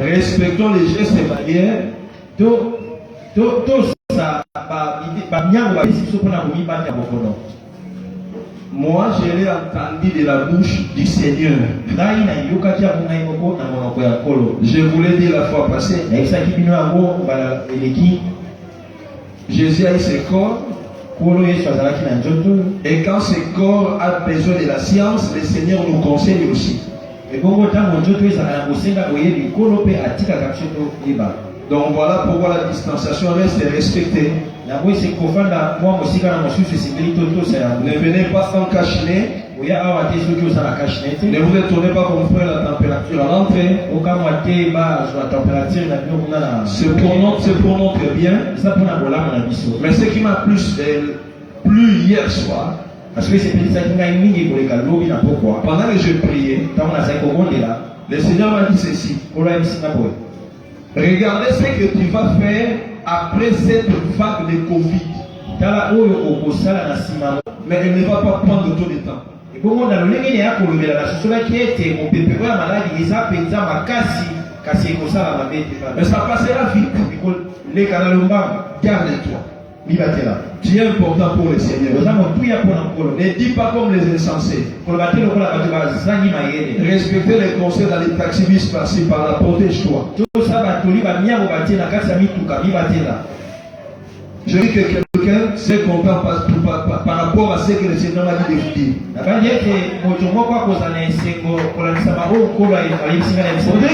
Respectons les gestes et barrières. Moi, je l'ai entendu de la bouche du Seigneur. Je voulais dire la fois passée. Jésus a eu ses corps. Et quand ce corps a besoin de la science, le Seigneur nous conseille aussi. Donc voilà pourquoi la distanciation reste respectée. Ne venez pas sans cache-nez. Ne vous étonnez pas qu'on prenne la température à l'entrée. C'est pour notre bien. Mais ce qui m'a plus hier soir, pendant que je priais, le Seigneur m'a dit ceci. Regardez ce que tu vas faire après cette vague de Covid. Mais elle ne va pas prendre trop de temps. Mais ça passera vite. Garde-toi. Tu es important pour le Seigneur. Ne dis pas comme les insensés. Respectez les conseils dans les taxis par-ci par-là. Protège-toi. Je dis que quelqu'un s'est content par rapport à ce que le Seigneur m'a dit de vous dire. On dirait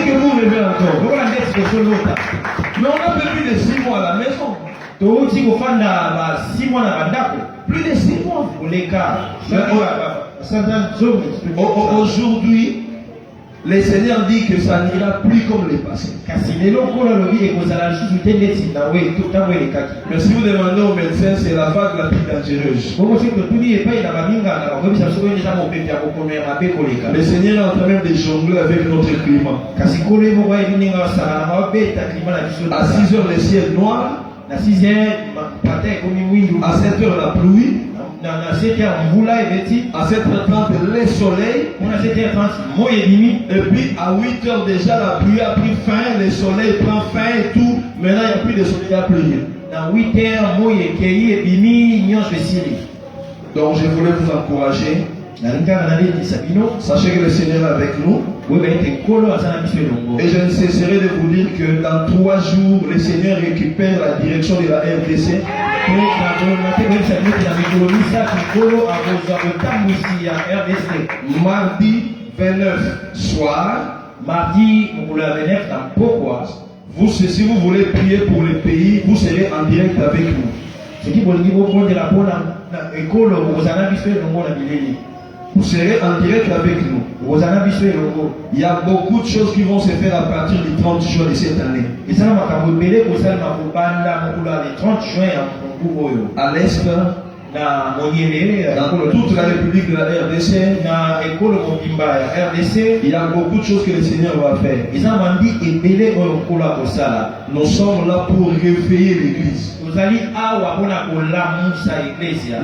que vous rêvez encore. Mais on a fait plus de 6 mois à la maison. Plus de 6 mois. Aujourd'hui, le Seigneur dit que ça n'ira plus comme le passé. Mais si vous demandez au médecin, c'est la vague la plus dangereuse. Le Seigneur est en train même de jongler avec notre climat. À 6 heures, le ciel noir. À 7 heures, la pluie. À 7h30, le soleil. Et puis à 8 heures déjà, la pluie a pris fin, le soleil prend fin et tout. Maintenant, il n'y a plus de soleil, il n'y a plus rien. Donc, je voulais vous encourager. Sachez que le Seigneur est avec nous. Et je ne cesserai de vous dire que dans 3 jours, le Seigneur récupère la direction de la RDC. Mardi 29 soir. Si vous voulez prier pour le pays, vous serez en direct avec nous. Vous serez en direct avec nous. Il y a beaucoup de choses qui vont se faire à partir du 30 juin de cette année. À l'est, dans toute la République de la RDC, il y a beaucoup de choses que le Seigneur va faire. Nous sommes là pour réveiller l'Église.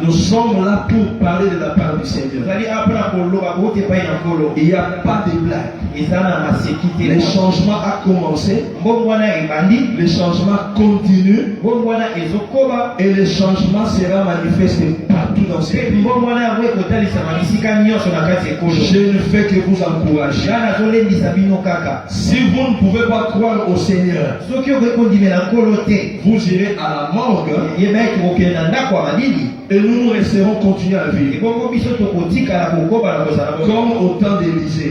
Nous sommes là pour parler de la part du Seigneur. Il n'y a pas de blague. Le changement a commencé. Le changement continue. Et le changement sera manifesté partout dans ce pays. Je ne fais que vous encourager. Si vous ne pouvez pas croire au Seigneur, vous irez à la morgue et nous resterons continuer à vivre comme au temps d'Élisée.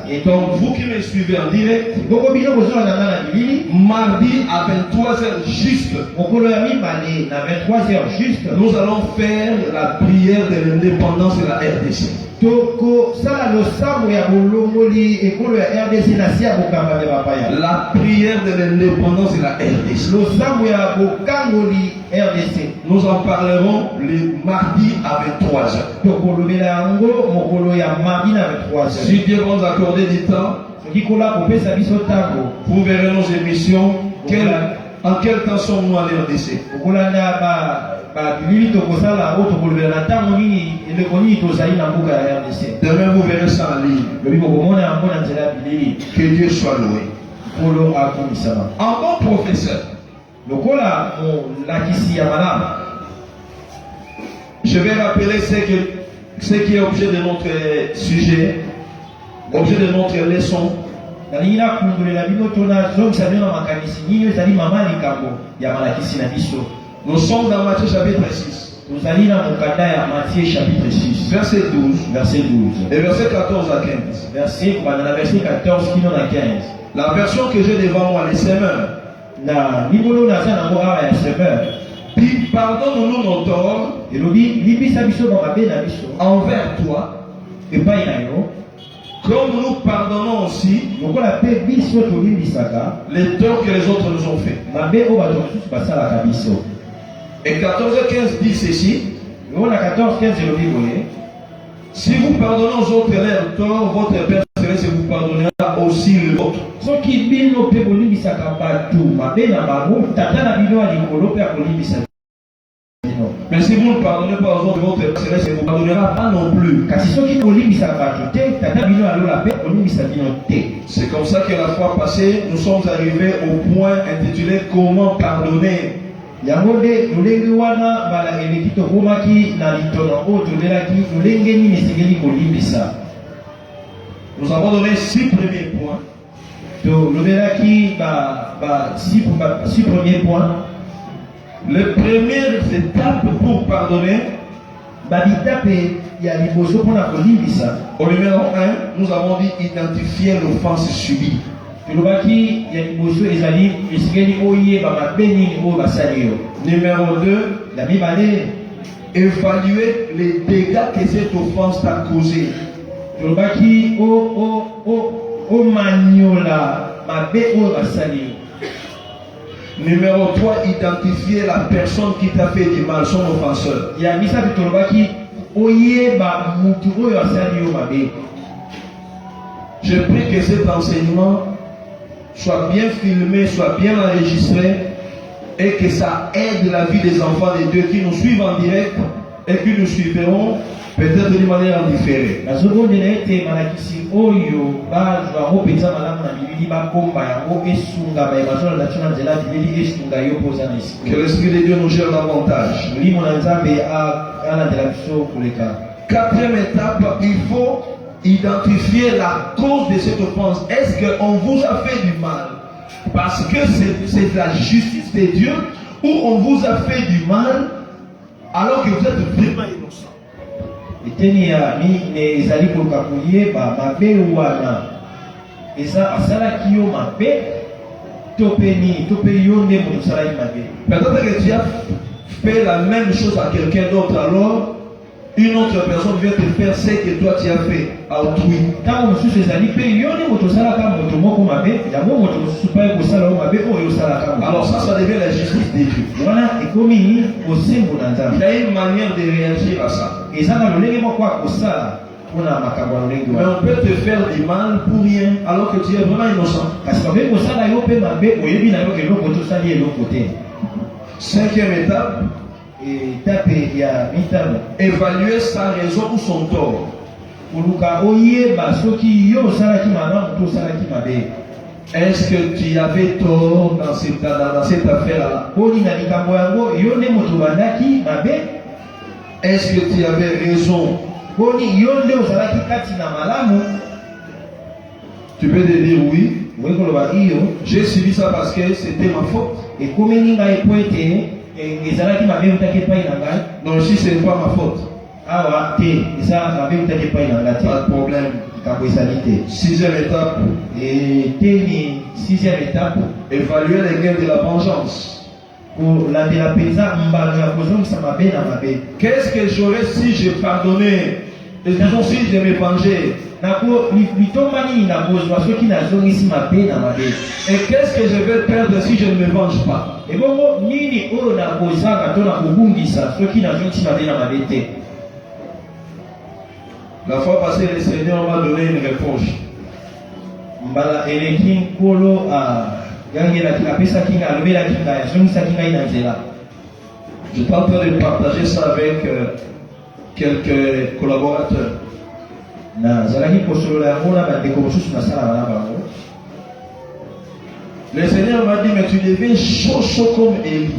Et donc vous qui me suivez en direct, mardi à 23h juste, nous allons faire la prière de l'indépendance de la RDC. La prière de l'indépendance de la RDC. Nous en parlerons le mardi à 23h. Si Dieu va nous accorder du temps, vous verrez nos émissions. En quel temps sommes-nous à l'RDC? Demain, vous verrez ça en ligne. Que Dieu soit loué. Un bon professeur. Je vais rappeler ce qui est objet de notre sujet, objet de notre leçon. Nous sommes dans Matthieu chapitre 6. Verset 12. Et verset 14 à 15. Verset 14 qui à 15. La version que j'ai devant moi, les semeurs. Puis pardonne-nous nos torts envers toi, comme nous pardonnons aussi les torts que les autres nous ont fait. Et 14 et 15 dit ceci. Si vous pardonnez aux autres leurs torts, votre Père céleste vous pardonnera aussi l'autre. Mais si vous ne pardonnez pas aux autres, votre Père céleste ne vous pardonnera pas non plus. C'est comme ça que la fois passée, nous sommes arrivés au point intitulé Comment pardonner. Nous avons donné 6 premiers points. Les premières étapes pour pardonner. Au numéro 1, nous avons dit identifier l'offense subie. Numéro 2, évaluer les dégâts que cette offense t'a causé. Numéro 3, identifier la personne qui t'a fait du mal, son offenseur. Je prie que cet enseignement soit bien filmé, soit bien enregistré et que ça aide la vie des enfants de Dieu qui nous suivent en direct et qui nous suivront peut-être d'une manière différée. Que l'Esprit de Dieu nous gère davantage. Quatrième étape, il faut identifier la cause de cette offense. Est-ce qu'on vous a fait du mal parce que c'est la justice de Dieu, ou on vous a fait du mal alors que vous êtes vraiment innocent? Peut-être que tu as fait la même chose à quelqu'un d'autre, alors une autre personne vient te faire ce que toi tu as fait à autrui. Alors ça devient la justice de Dieu. Il y a une manière de réagir à ça. Mais on peut te faire du mal pour rien alors que tu es vraiment innocent. Cinquième étape, évaluer sa raison ou son tort. Est-ce que tu avais tort dans cette affaire-là? Est-ce que tu avais raison? Tu peux te dire oui. J'ai subi ça parce que c'était ma faute. Non, si ce n'est pas ma faute. Pas de problème. Sixième étape, évaluer les gains de la vengeance. Qu'est-ce que j'aurais si je pardonnais et si je me vengeais? Et qu'est-ce que je vais perdre si je ne me venge pas? La fois passée, le Seigneur m'a donné une réponse. J'étais en train de partager ça avec quelques collaborateurs. Le Seigneur m'a dit, mais tu deviens chaud comme Élie.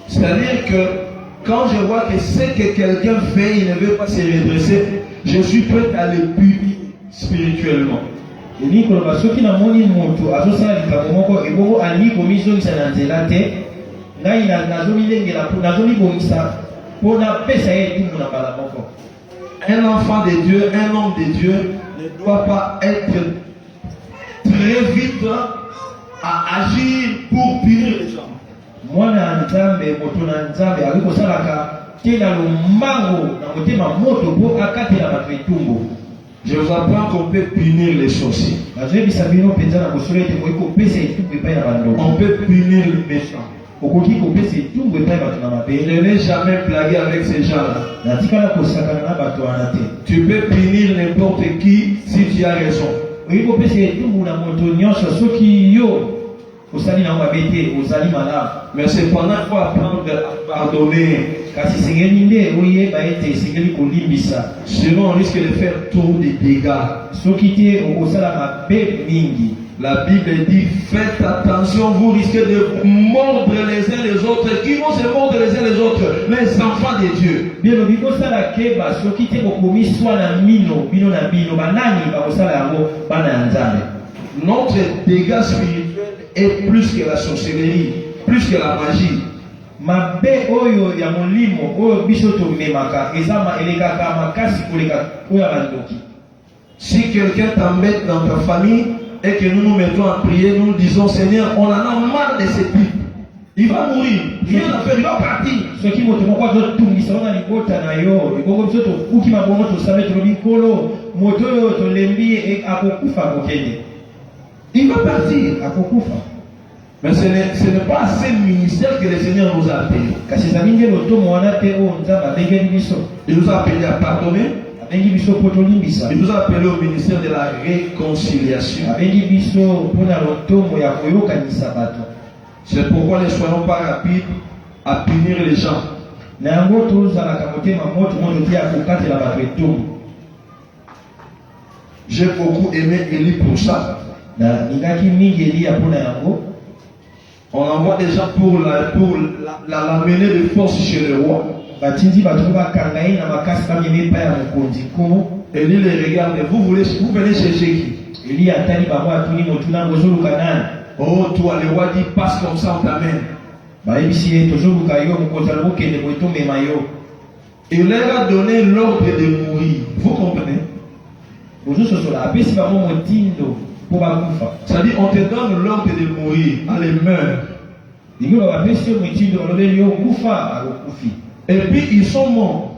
C'est-à-dire que quand je vois que ce que quelqu'un fait, il ne veut pas se redresser, je suis prêt à le punir spirituellement. Un enfant de Dieu, un homme de Dieu ne doit pas être très vite à agir pour punir les gens. Je vous apprends qu'on peut punir les sorciers. On peut punir les méchants. Ne l'ai jamais blagué avec ces gens-là. Tu peux punir n'importe qui si tu as raison. Mais cependant, il faut apprendre à pardonner. Sinon, on risque de faire trop de dégâts. La Bible dit, faites attention, vous risquez de mordre les uns les autres. Qui vont se mordre les uns les autres? Les enfants de Dieu. Notre dégât spirituel est plus que la sorcellerie, plus que la magie. Si quelqu'un t'embête dans ta famille et que nous nous mettons à prier, nous disons, Seigneur, on en a marre de ce type. Il va mourir, rien à faire, il va partir. Il va partir. Mais ce n'est pas à ce ministère que le Seigneur nous a appelés. Il nous a appelés à pardonner. Il nous a appelés au ministère de la réconciliation. C'est pourquoi ne soyons pas rapides à punir les gens. J'ai beaucoup aimé Élie pour ça. On envoie des gens pour l'amener de force chez le roi. Élie les regarde, vous venez chercher qui? Oh, toi, le roi dit, passe comme ça, on t'amène. Il leur a donné l'ordre de mourir. Vous comprenez? C'est-à-dire, on te donne l'ordre de mourir. Allez, meurs. Et puis, ils sont morts.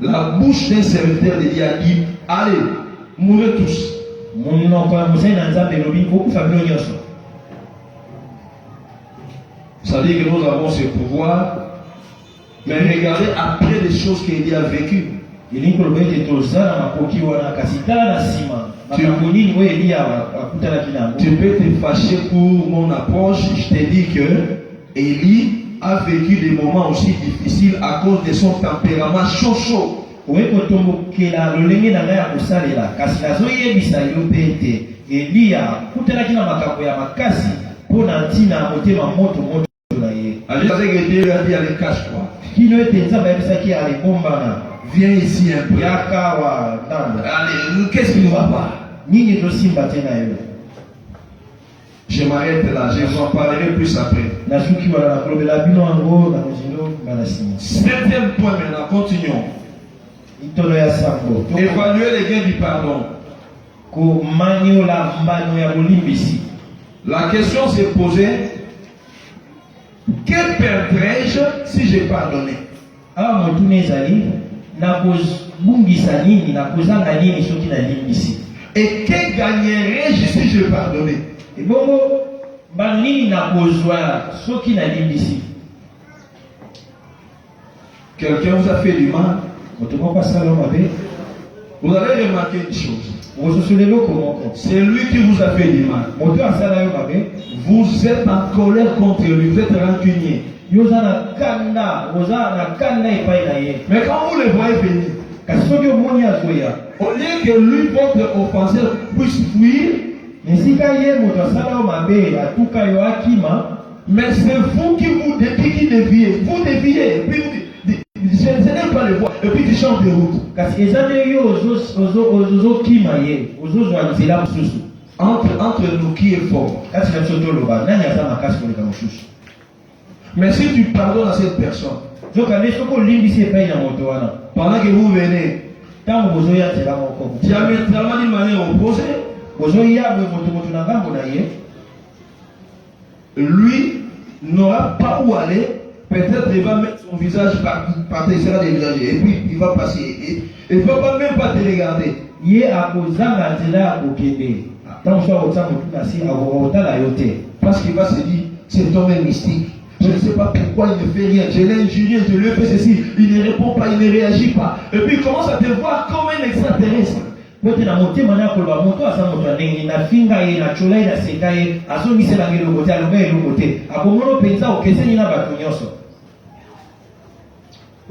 La bouche d'un serviteur de Dieu a dit, allez, mourrez tous. C'est-à-dire que nous avons ce pouvoir, mais regardez après les choses qu'il a vécues. Tu peux te fâcher pour mon approche. Je te dis que Élie a vécu des moments aussi difficiles à cause de son tempérament chaud. Dieu lui a dit, allez, cache-toi. Viens ici un peu. Allez, qu'est-ce qui ne va pas? Je m'arrête là, je vous en parlerai plus après. 7e point maintenant, continuons. Évaluer les gains du pardon. La question s'est posée, que perdrais-je si j'ai pardonné? Et que gagnerais-je si je pardonnais? Quelqu'un vous a fait du mal. Vous allez remarquer une chose. C'est lui qui vous a fait du mal. Vous êtes en colère contre lui, vous êtes rancunier. Mais quand vous le voyez venir, au lieu que lui, votre offenseur, puisse fuir, mais c'est vous qui déviez. Vous déviez, et puis je n'aime pas le voir, et puis tu changes de route. Entre nous, qui est fort? Mais si tu pardonnes à cette personne, pendant que vous venez diamétralement d'une manière opposée, lui n'aura pas où aller. Peut-être il va mettre son visage par terre, il sera dégagé, et puis il va passer. Il ne va même pas te regarder. Parce qu'il va se dire, cet homme est mystique. Je ne sais pas pourquoi il ne fait rien. Je l'ai injurié, je lui ai fait ceci. Il ne répond pas, il ne réagit pas. Et puis il commence à te voir comme un extraterrestre. Vous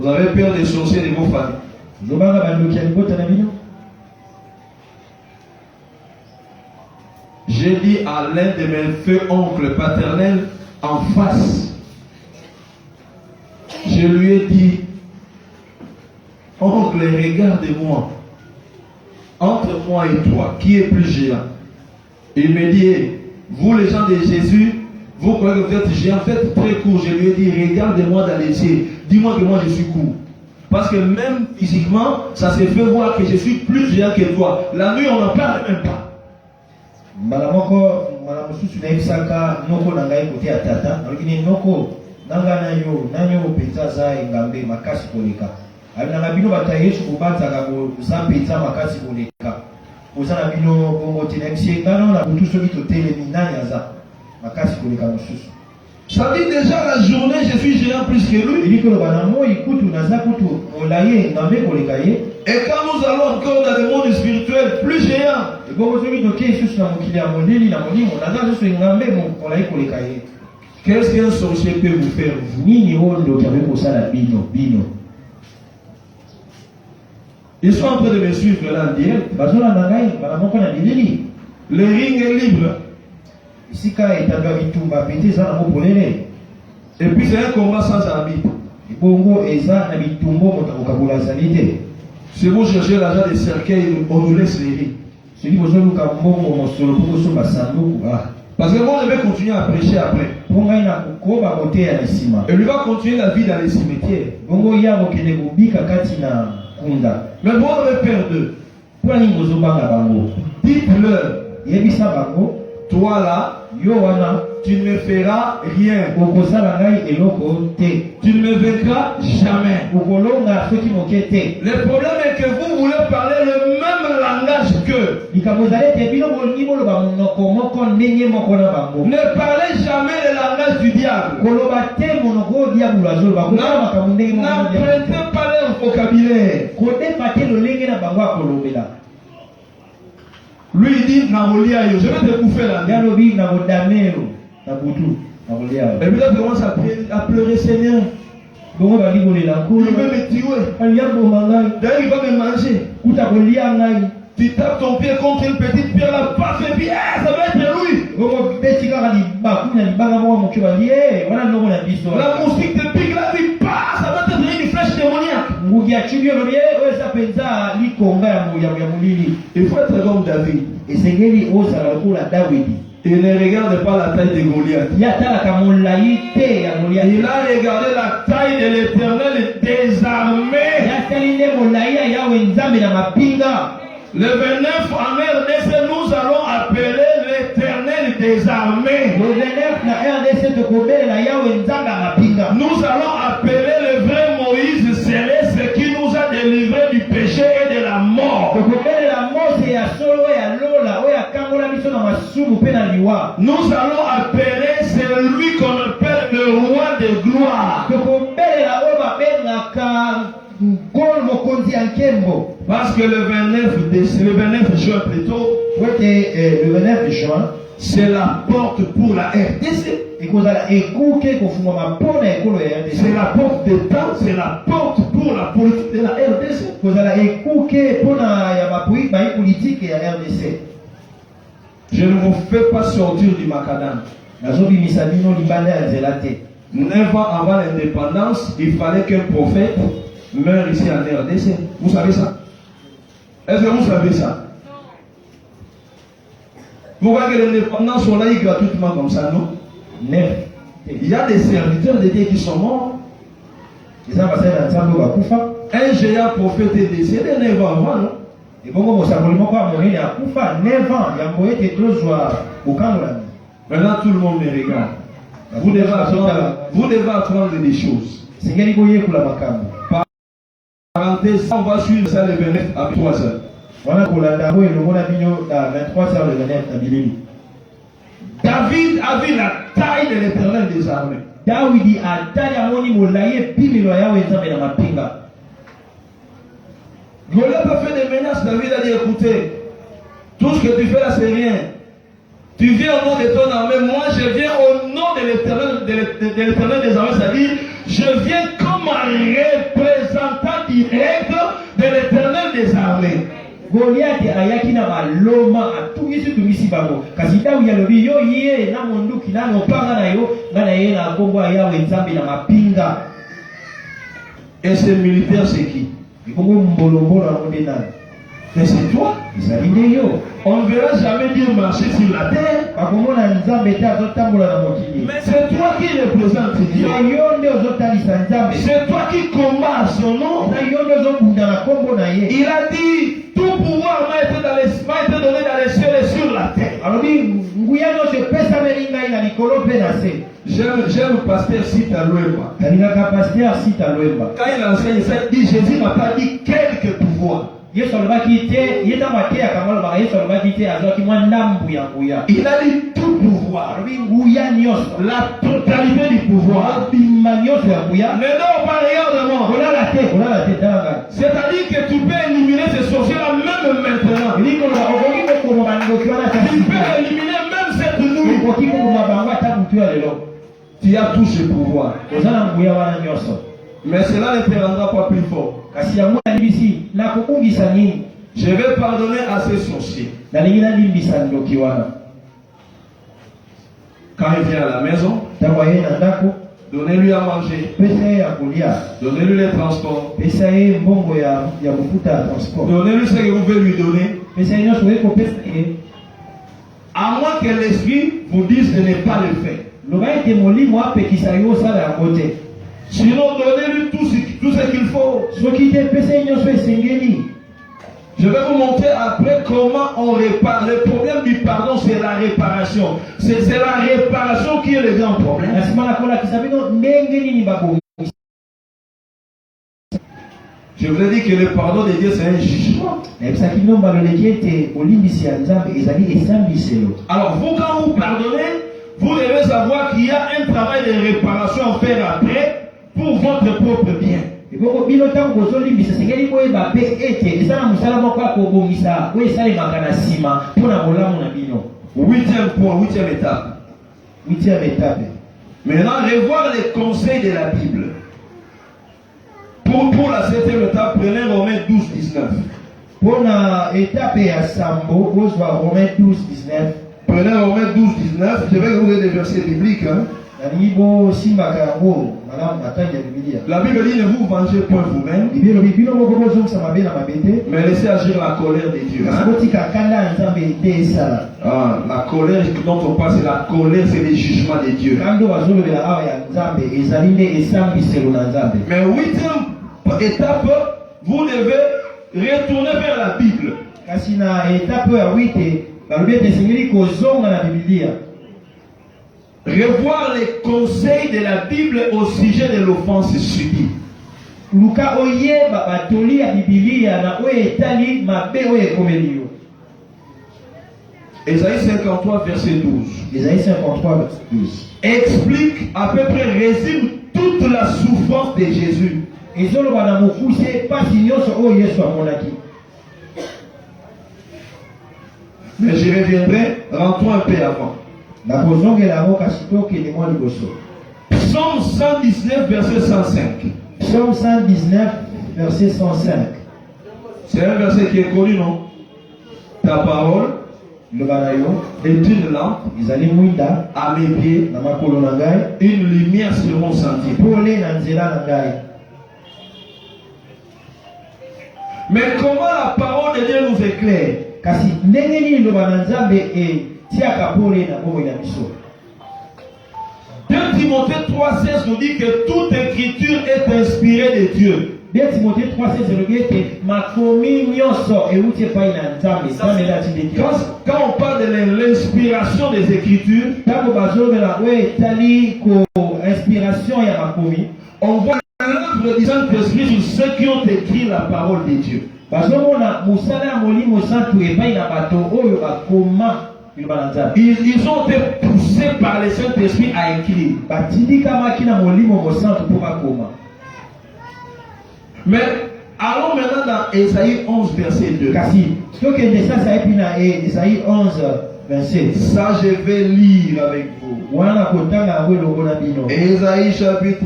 avez peur des sorciers de vos familles. J'ai dit à l'un de mes feux oncles paternels en face, je lui ai dit, oncle, regarde-moi. Entre moi et toi, qui est plus géant? Il me dit, vous les gens de Jésus, vous croyez que vous êtes géant, faites très court. Je lui ai dit, regarde-moi dans les yeux, dis-moi que moi je suis court. Parce que même physiquement, ça se fait voir que je suis plus géant que toi. La nuit, on n'en parle même pas. Ça dit déjà la journée, je suis géant plus que lui. Et quand nous allons encore dans le monde spirituel, plus géant. Qu'est-ce qu'un sorcier peut vous faire? Ils sont en train de me suivre là en direct. Le ring est libre. Et puis c'est un combat sans arbitre. Si vous cherchez l'argent des cercueils, on nous laisse les rings. Parce que moi je vais continuer à prêcher après. Et lui va continuer la vie dans les cimetières. Mais moi je vais faire deux. Dites-leur, toi là, tu ne me feras rien. Tu ne me vaincras jamais. Le problème est que vous voulez parler le même langage qu'eux. Ne parlez jamais le langage du diable. N'empruntez pas leur vocabulaire. Lui il dit, je vais te bouffer la gueule. Et puis là, il commence à pleurer, Seigneur. Il veut me tuer. D'ailleurs, il va me manger. Tu tapes ton pied contre une petite pierre, la paf, et puis ça va être lui. La moustique te pique, la vie passe, ça va te donner une flèche démoniaque. Il faut être comme David. Il ne regarde pas la taille de Goliath. Il a regardé la taille de l'Éternel des armées. Le 29 en RDC, nous allons appeler l'Éternel des armées. Nous allons appeler le vrai Moïse Céleste qui nous a délivrés du péché et de la mort. Nous allons appeler celui qu'on appelle le roi de gloire. Parce que le 29 juin plutôt, le 29 juin, c'est la porte pour la RDC. C'est la porte des temps, c'est la porte pour la politique de la RDC. Je ne vous fais pas sortir du macadam. 9 ans avant l'indépendance, il fallait qu'un prophète meure ici en RDC. Vous savez ça? Est-ce que vous savez ça? Vous voyez que l'indépendance soit là gratuitement comme ça, non? Il y a des serviteurs de Dieu qui sont morts. Un géant prophète est décédé 9 ans avant, non? Maintenant tout le monde me regarde. Vous devez apprendre des choses. Parenthèse, on va suivre ça le 29 à 3 heures. David a vu la taille de l'Éternel des armées. Goliath a fait des menaces. David a dit, écoutez, tout ce que tu fais là, c'est rien. Tu viens au nom de ton armée, moi je viens au nom de l'Éternel des armées, c'est-à-dire, je viens comme un représentant direct de l'Éternel des armées. Goliath ayaki na baloma atungisi tumisi bango kasi Daudi alobi yo ye na monduki na lopanga na yo ngana ye na kombo ya Nzambe na mapinga. Et ces militaires c'est qui? Ikongo mbolombolo na mondena. Mais c'est toi. On ne verra jamais Dieu marcher sur la terre. Mais c'est toi qui représente Dieu. C'est toi qui combats son nom. Il a dit, tout pouvoir m'a été donné dans les cieux et sur la terre. J'aime le pasteur Sita Loemba. Quand il enseigne ça, il dit, Jésus n'a pas dit quelques pouvoirs. Il a dit tout pouvoir, la totalité du pouvoir. Maintenant, on parle de moi. C'est-à-dire que tu peux éliminer ces sorciers-là même maintenant. Tu peux éliminer même cette nuit. Tu as tous ces pouvoirs. Mais cela ne te rendra pas plus fort. Je vais pardonner à ces sorciers. Quand il vient à la maison, donnez-lui à manger. Donnez-lui les transports. Donnez-lui ce que vous voulez lui donner. À moins que l'esprit vous dise de ne pas le faire. Sinon, donnez-lui tout ce qu'il faut. Je vais vous montrer après comment on répare. Le problème du pardon, c'est la réparation. C'est la réparation qui est le grand problème. Je vous ai dit que le pardon de Dieu, c'est un jugement. Alors, vous, quand vous pardonnez, vous devez savoir qu'il y a un travail de réparation à faire après pour votre propre bien. Huitième point, huitième étape. Maintenant, revoir les conseils de la Bible. Pour la septième étape, prenez Romains 12, 19. Prenez Romains 12, 19. Je vais vous donner des versets bibliques. Hein. La Bible dit ne vous vengez point vous-même, mais laissez agir la colère de Dieu. Hein? La colère dont on parle, c'est la colère, c'est le jugement de Dieu. Mais huitième étape, vous devez retourner vers la Bible. Revoir les conseils de la Bible au sujet de l'offense subie. Ésaïe 53, verset 12. Explique, à peu près résume toute la souffrance de Jésus. ezoloba na mokuse pasi nyonso oyo Yesu amonaki. Mais je reviendrai, rentrons un peu avant. Psaume 119, verset 105. Psaume 119, verset 105. C'est un verset qui est connu, non? Ta parole est une lampe à mes pieds, une lumière sur mon sentier. Mais comment la parole de Dieu nous éclaire? Kasi ndenge nini loba na Nzambe tiaka pole na bomo na biso. 2 Timothée 3,16 nous dit que toute écriture est inspirée de Dieu. 2 Timothée 3,16 nous dit que makomi nyonso euti epai na Nzambe. Quand on parle de l'inspiration des écritures, tango bazolobela oyo etali ko inspiration ya makomi, on voit l'œuvre du Saint-Esprit sur ceux qui ont écrit la parole de Dieu. Ils ont été poussés par le Saint-Esprit à écrire. Mais allons maintenant dans Ésaïe 11, verset 2. Ça, je vais lire avec vous. Ésaïe chapitre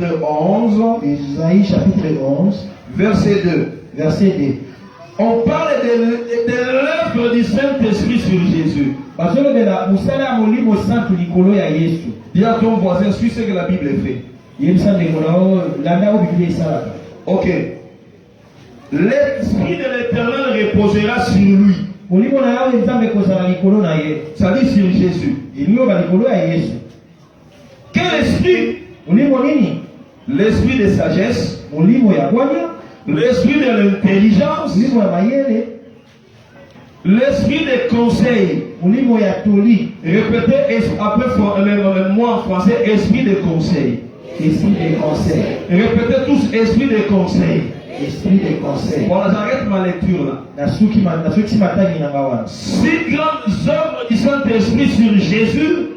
11, verset 2. Verset 2. On parle de l'œuvre du Saint-Esprit sur Jésus. Dis à ton voisin, suis ce que la Bible fait. Ok. L'Esprit de l'Éternel reposera sur lui. Ça dit sur Jésus. Quel esprit? L'esprit de sagesse, l'esprit de l'intelligence, l'esprit de conseil. Répétez après moi en français, esprit de conseil. Esprit de conseil. Répétez tous, esprit de conseil. Esprit de conseil. Voilà, j'arrête ma lecture là. 6 grandes œuvres du Saint-Esprit sur Jésus.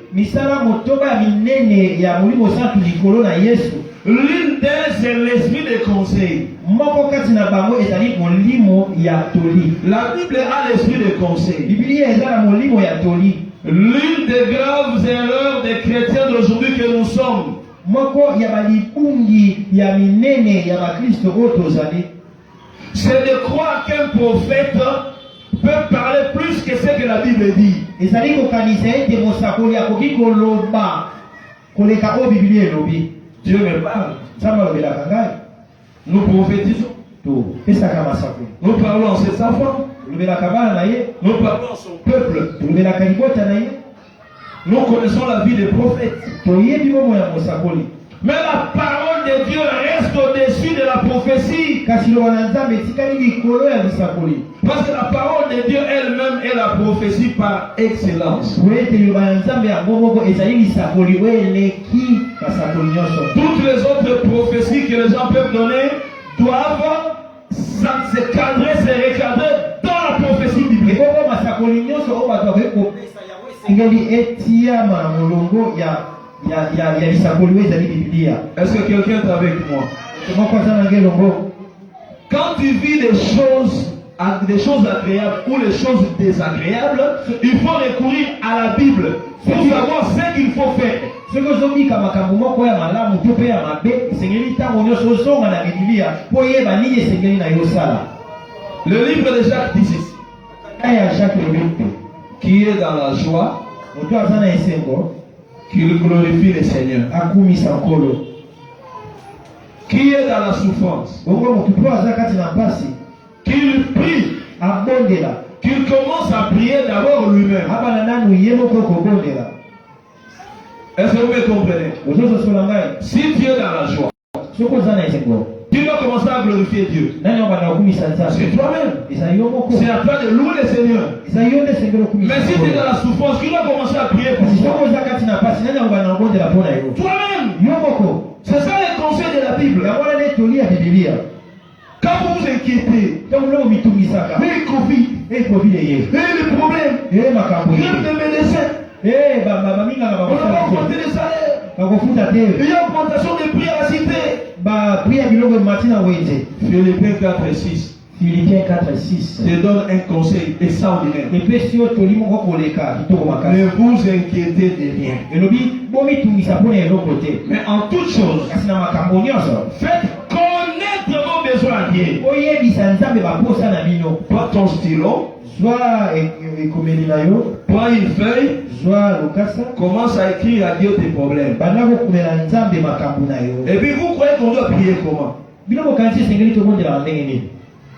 L'une d'elles, c'est l'esprit de conseil. La Bible a l'esprit de conseil. L'une des graves erreurs des chrétiens d'aujourd'hui que nous sommes, c'est de croire qu'un prophète peut parler plus que ce que la Bible dit. Dieu me parle. Nous prophétisons. Nous parlons en ses enfants. Nous parlons en son peuple. Nous connaissons la vie des prophètes. Mais la parole de Dieu reste au-dessus de la prophétie. Parce que la parole de Dieu elle-même est la prophétie par excellence. Toutes les autres prophéties que les gens peuvent donner doivent se cadrer, se recadrer dans la prophétie biblique. Est-ce que quelqu'un est avec moi? Quand tu vis des choses agréables ou les choses désagréables, il faut recourir à la Bible pour savoir ce qu'il faut faire. Le livre de Jacques dit ceci: qui est dans la joie, qu'il glorifie le Seigneur. Qui est dans la souffrance, qu'il prie, qu'il commence à prier d'abord lui-même. Est-ce que vous me comprenez? Si tu es dans la joie, tu dois commencer à glorifier Dieu. C'est toi-même. C'est à toi de louer le Seigneur. Mais si tu es dans la souffrance, tu dois commencer à prier pour toi. Toi-même. C'est ça le conseil de la Bible. Quand vous vous inquiétez, mais le Covid, et le problème, grève de médecins, on a augmenté les salaires, il y a augmentation des prix à la cité. Philippiens 4 et 6. Philippiens 4 et 6. Je donne un conseil extraordinaire. Ne Ne vous inquiétez de rien. Mais en toute chose, faites connaître vos besoins à Dieu. Prends ton stylo, prends une feuille, commence à écrire à Dieu tes problèmes. Et puis vous croyez qu'on doit prier comment?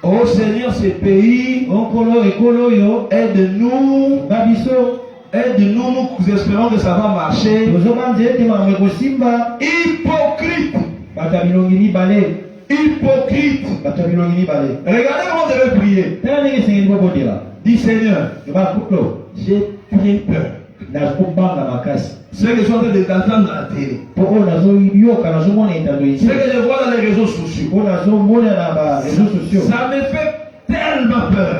Oh Seigneur, ce pays, aide-nous, aide-nous, nous espérons que ça va marcher. Hypocrite. Hypocrite. Regardez comment vous devez prier. Dis Seigneur, j'ai très peur. Ceux qui sont en train de t'entendre à la télé. Ceux que je vois dans les réseaux sociaux. Ça me fait tellement peur.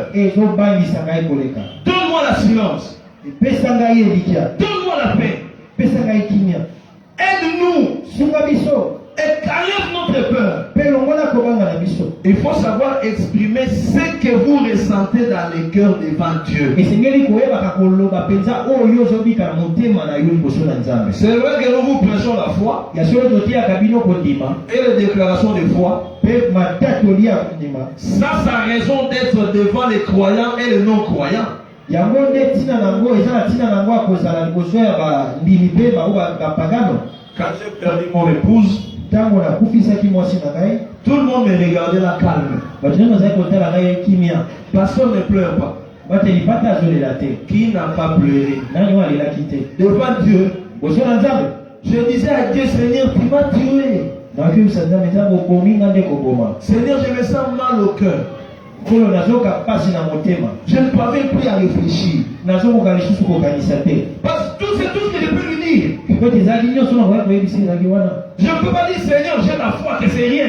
Donne-moi la silence. Donne-moi la paix. Aide-nous. Et calme notre peur. Il faut savoir exprimer ce que vous ressentez dans le cœur devant Dieu. C'est vrai que nous vous prêchons la foi et les déclarations de foi. Ça, sa raison d'être devant les croyants et les non-croyants. Quand j'ai perdu mon épouse, tout le monde me regardait la calme. Pasteur ne pleure pas. Qui n'a pas pleuré? Devant Dieu, je disais à Dieu, Seigneur, tu m'as tué. Seigneur, je me sens mal au cœur. Je ne parviens plus à réfléchir. Parce que tout ce que je peux lui dire. Je ne peux pas dire Seigneur, j'ai la foi que c'est rien.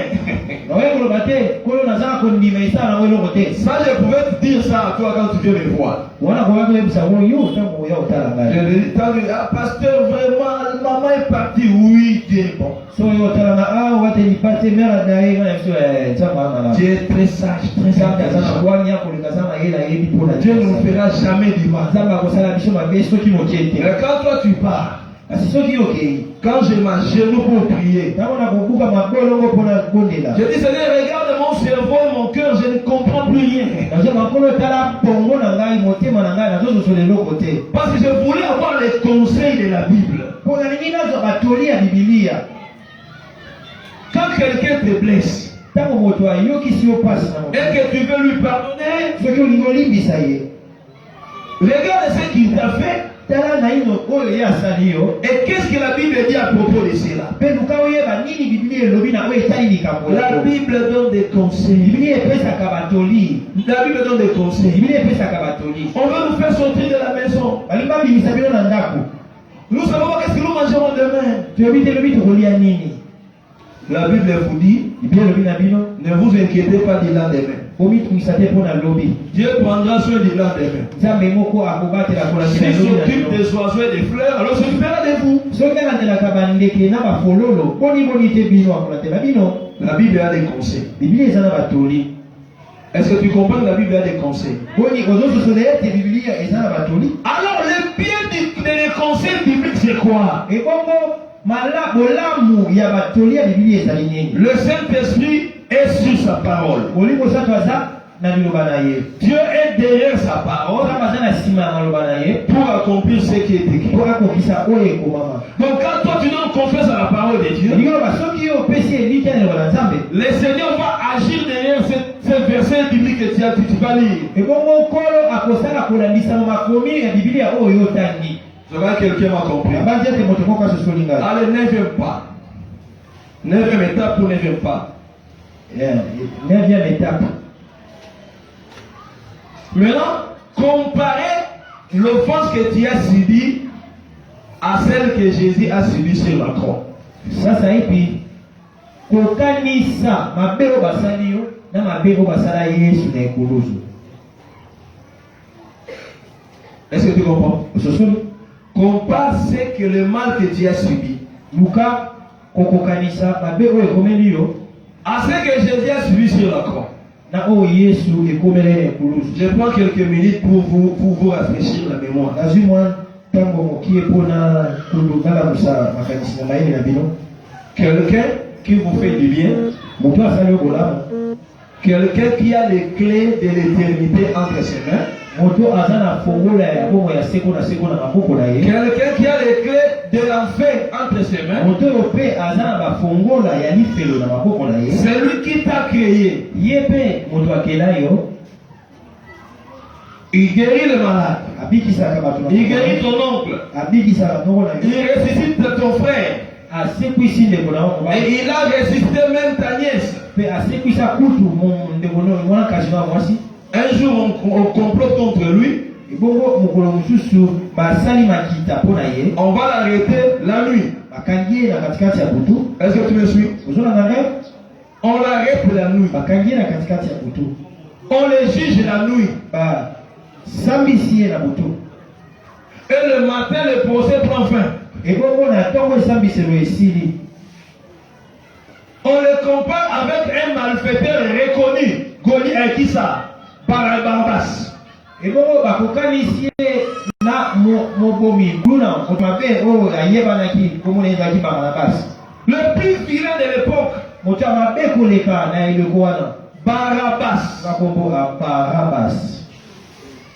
Ça, je pouvais te dire ça à toi quand tu viens me voir. Je lui dis, pasteur, vraiment, maman est partie. Oui, Dieu est bon. Dieu est très sage, très sage. Dieu ne nous fera jamais du mal. Mais quand toi tu pars, quand je m'agenouille pour prier, je dis Seigneur, regarde mon cerveau et mon cœur, je ne comprends plus rien. Parce que je voulais avoir les conseils de la Bible. Quand quelqu'un te blesse et que tu veux lui pardonner, regarde ce qu'il t'a fait. Et qu'est-ce que la Bible dit à propos de cela? La Bible donne des conseils. La Bible donne des conseils. On veut nous faire sortir de la maison. Nous savons pas qu'est-ce que nous mangerons demain. La Bible vous dit, ne vous inquiétez pas du lendemain. Dieu prendra soin du lendemain. S'il s'occupe des oiseaux et des fleurs, alors il s'occupera de vous. La Bible a des conseils. Est-ce que tu comprends que la Bible a des conseils? Alors le bien des conseils bibliques, c'est quoi? Le Saint-Esprit est sur sa parole. Dieu est derrière sa parole pour accomplir ce qui est écrit. Donc quand toi tu donnes confiance à la parole de Dieu, le Seigneur va agir derrière ce verset biblique que tu vas lire. Je vois que quelqu'un m'a compris. Allez, 9e pas. 9e étape pour 9e pas. 9e étape. Maintenant, comparez l'offense que tu as subie à celle que Jésus a subie sur la croix. Ça y est. Kokanisa mabero basali yo na mabero basala Yesu na ekolozo. Est-ce que tu comprends? Compare ce que le mal que tu as subi. Luka kokokanisa mabe oyo ekomeli yo à ce que Jésus a suivi sur la croix. na oyo Yesu ekomeli ekulusu. Je prends quelques minutes pour vous rafraîchir la mémoire. nazwi mwa ntango mokie mpona kolamusa makanisi na mayele na bino. Quelqu'un qui vous fait du bien, moto asali yo bolamu, quelqu'un qui a les clés de l'éternité entre ses mains, moto aza na fongola ya bongo ya seko na seko na maboko na ye, quelqu'un qui a les clés de l'enfer entre ses mains, moto oyo mpe aza na bafongola ya lifelo na maboko na ye, c'est lui qui t'a créé. ye mpe moto akela yo, Il guérit le malade, abikisaka bato na il guérit ton oncle, abikisaka ndongo na il yo, ressuscite ton frère, asekwisi ndeko na yo mobali, et il a ressuscité même ta nièce. mpe asekwisa kutu ndeko mwana kasi na mwasi. Un jour, on complote contre lui, ebongo mokolo mosusu basali makita mpo na ye, on va l'arrêter la nuit. bakangi ye na katikati ya butu. Est-ce que tu me suis? ozolanda ngai? On l'arrête la nuit. bakangi ye na katikati ya butu, On le juge la nuit. basambisi ye na butu. Et le matin, le procès prend fin. ebongo na ntongo esambiselo esili, On le compare avec un malfaiteur reconnu. Goli Akissa, Barabas. ebongo bakokanisi ye na mobomi kuna moto mabe oyo ayebanaki komona ezalaki Barabasi, Le plus vilain de l'époque, moto ya mabe koleka na eloko wana Barabas. bakombo Barabasi.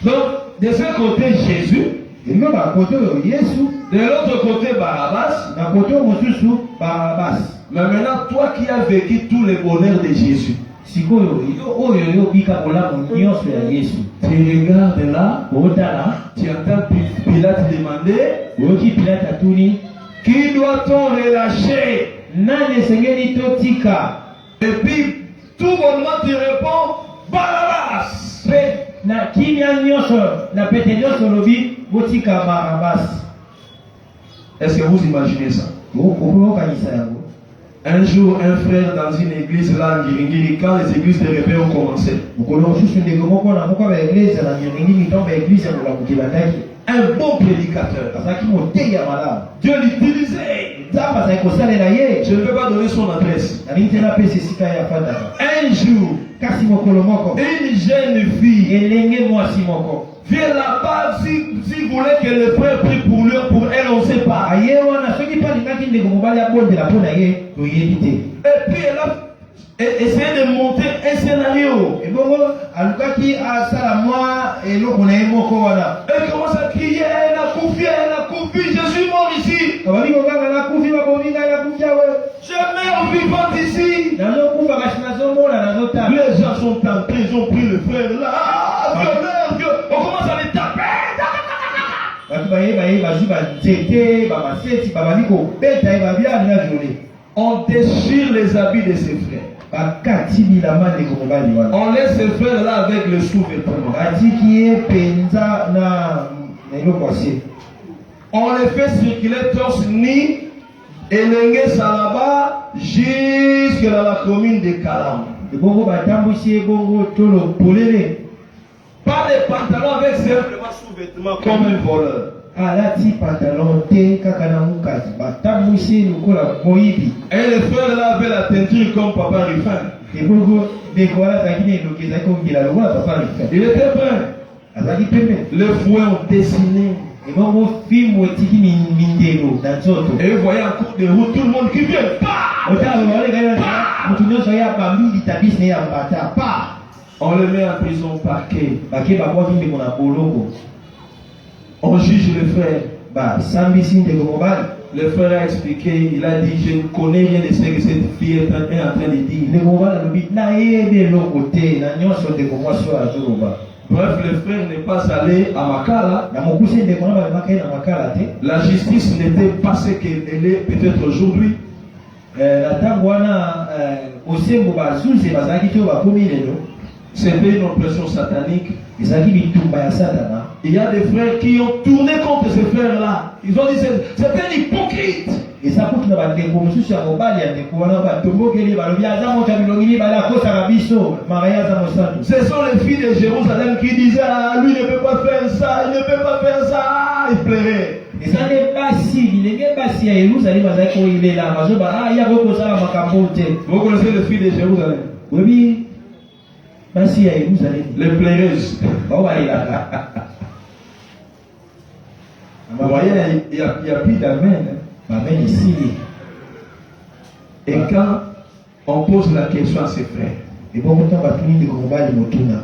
Donc, de ce côté, Jésus. elingo bakote oyo Yesu, De l'autre côté, Barabas. na kote oyo mosusu Barabasi. Mais maintenant, toi qui as vécu tous les bonheurs de Jésus, sikoyo yo oyo yobika bolamu nyonso ya Yesu, tu regardes là, otala tu entends Pilate demander, oyoki Pilate atuni, qui doit-on relâcher? nani esengeli totika? Et puis, tout bonnement, tu réponds, Barabas. Mpe na kimia nyonso na pete nyonso olobi botika Barabasi. Est-ce que vous imaginez ça? okokanisa yango. Un jour, un frère dans une église là en Ngiringiri, quand les églises de repères ont commencé, mokolo mosusu ndeko moko na moko ya baeglise na Ngiringiri to baeglise ya molamuki bandaki, un bon prédicateur, azalaki motei ya malamu, Dieu l'utilisait. nzambe azali kosalela ye. Je ne peux pas donner son adresse. nalingi te napesa esika ye afandaka. Un jour, kasi mokolo moko une jeune fille elenge mwasi moko vient là-bas, si vous voulez que le frère prie pour lui, pour elle, on ne sait pas. aye wana soki mpe alingaki ndeko mobali abondela mpo na ye toyebi te. Et puis elle a essayé de monter un scénario. ebongo alukaki asala mwa eloko na ye moko wana. Elle commence à crier, elle a coupi, je suis mort ici. abali kokanga nakufi babomi ngai nakufi awe Je meurs vivante ici. nazokufa kasi nazomona nazotala. Les gens sont entrés, ils ont pris le frère là. Violeur. On commence à les taper. bato bayeba ye bazwi banzete bamaseti babali kobeta ye babiani na viole. On déchire les habits de ses frères. bakati bilamba ndeko mobali wana. On laisse ses frères là avec le sous-vêtement. batiki ye penza na eloko asie. On les fait circuler torse nu et lengue salaba jusque dans la commune de Kalam. ebongo batambwisi ye bongo tolo polele. Pas de pantalon avec simplement sous-vêtement comme un voleur. alati pantalon te kaka na mukati batambwisi ye lokola moyibi. Et les frères là avaient la teinture comme Papa Ruffin. ebongo ndeko wana azalaki na eloko ezalaki kongela lokola papa Ruffin. Il était brun. azalaki pembe. Les fouets ont dessiné. ebongo fimbo etiki mindelo na nzoto. Et vous voyez en cours de route tout le monde qui vient. otala babalekaya motu nyonso ya bambi litabisi na ye ya mbata pa On le met en prison parquet. bake babwaki ndeko na boloko. On juge le frère. basambisi ndeko mobali. Le frère a expliqué, il a dit, je ne connais rien de ce que cette fille est en train de dire. ndeko mobali alobi nayebi eloko te na nyonso ndeko mwasi oyo azoloba. Bref, le frère n'est pas allé à Makala. na mokuse ndeko na balemaka ye na makala te. La justice n'était pas ce qu'elle est peut-être aujourd'hui. na ntango wana osembo bazuze bazalaki te oyo bakomi lelo. C'était une oppression satanique. ezalaki bitumba ya satana. Il y a des frères qui ont tourné contre ces frères-là. Ils ont dit c'est un hypocrite. Et ça pour que nous avons des sur le bal, il y a des couronnes, ce sont les filles de Jérusalem qui disaient ah, lui ne peut pas faire ça, il ne peut pas faire ça, il pleurait. Et ça n'est pas si, il n'est pas si à Jérusalem, il est là, il y a beaucoup de ça à vous connaissez les filles de Jérusalem? Oui, pas si à Jérusalem. Les pleureuses. On va aller là. Vous voyez, il n'y a plus d'amen. Amen ici. Et quand on pose la question à ses frères, et bon, quand on finir de combat de Motuna,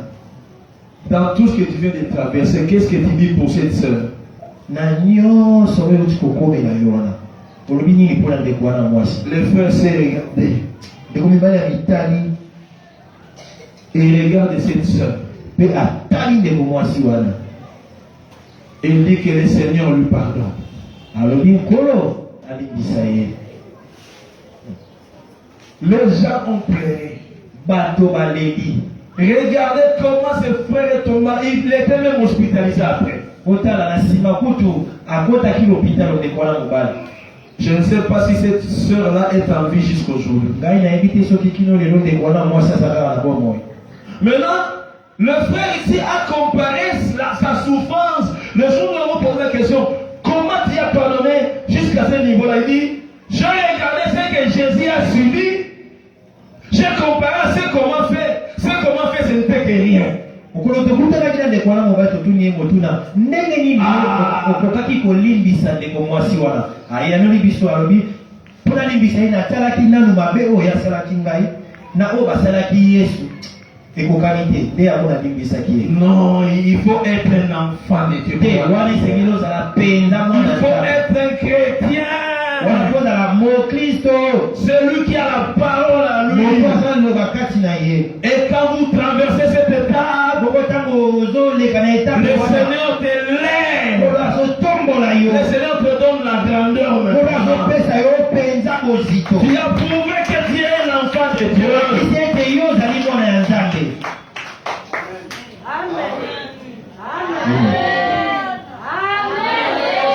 dans tout ce que tu viens de traverser, qu'est-ce que tu dis pour cette sœur? Les frères s'est regardé. Et regarde cette sœur. Il dit que le Seigneur lui pardonne. Les gens ont pleuré. Regardez comment ce frère est tombé. Il était même hospitalisé après. Je ne sais pas si cette sœur-là est en vie jusqu'aujourd'hui. Maintenant, le frère ici a comparé sa souffrance. Le jour où nous avons posé la question, comment tu as pardonné jusqu'à ce niveau-là? Il dit, j'ai regardé ce que Jésus a subi. J'ai comparé à ce qu'on m'a fait. Ce qu'on m'a fait, ce n'était que rien. Non, il faut être un enfant de Dieu. Il faut être un chrétien. Celui qui a la parole à lui. Et quand vous traversez cette étape, le Seigneur te lève. Le Seigneur te donne la grandeur maintenant. Tu as prouvé que tu es un enfant de Dieu.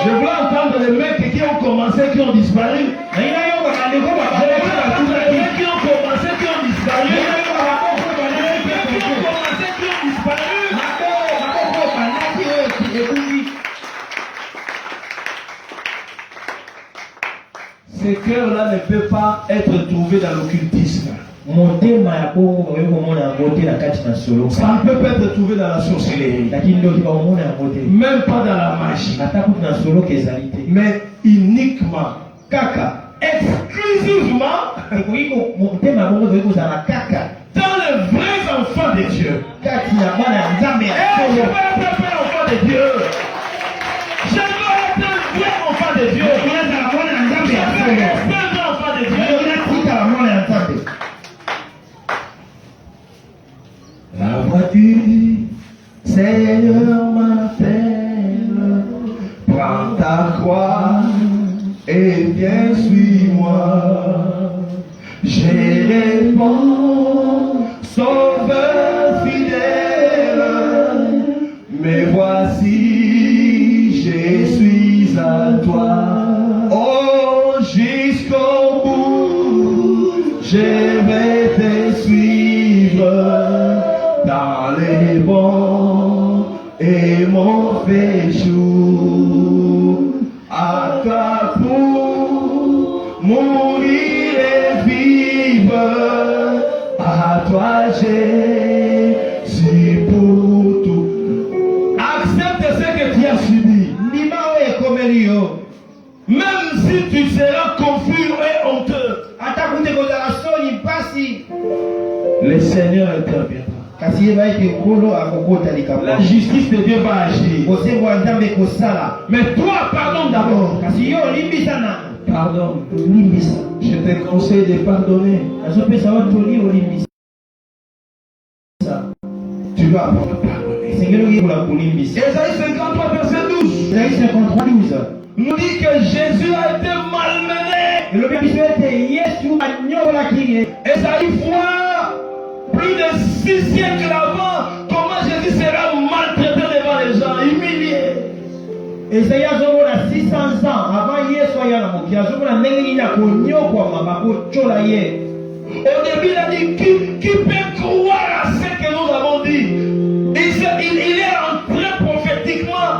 Je veux entendre les mecs qui ont commencé, qui ont disparu. Les mecs qui ont commencé, qui ont disparu. Les mecs qui ont commencé, qui ont disparu. Ces cœurs-là ne peuvent pas être trouvés dans l'occultisme. Ça ne peut pas être trouvé dans la sorcellerie. Même pas dans la magie. Mais uniquement, exclusivement dans les vrais enfants de Dieu. Et je veux être un enfant de Dieu. Je veux être un vrai enfant de Dieu. Je veux être un vrai enfant de Dieu. La voix du Seigneur m'appelle, prends ta croix et viens suis-moi. Je réponds, Sauveur fidèle, mais voici, je suis à toi. Oh, jusqu'au bout, je vais te suivre. Dans les bons et mauvais jours, à toi pour mourir et vivre, à toi j'ai su pour tout. Accepte ce que tu as subi. Même si tu seras confus et honteux, le Seigneur interviendra. La justice de Dieu va agir. Mais toi, pardonne d'abord. Pardonne. Je te conseille de pardonner. Tu vas apprendre à pardonner. Ésaïe 53, verset 12. Nous dit que Jésus a été malmené. Ésaïe voit plus de 6 siècles avant comment Jésus sera maltraité devant les gens, humilié. 600 ans avant Yesu aya na mokili azomona ndenge nini akonyokwa mabako chola ye. Au début, il a dit qui peut croire à ce que nous avons dit. Il est entré prophétiquement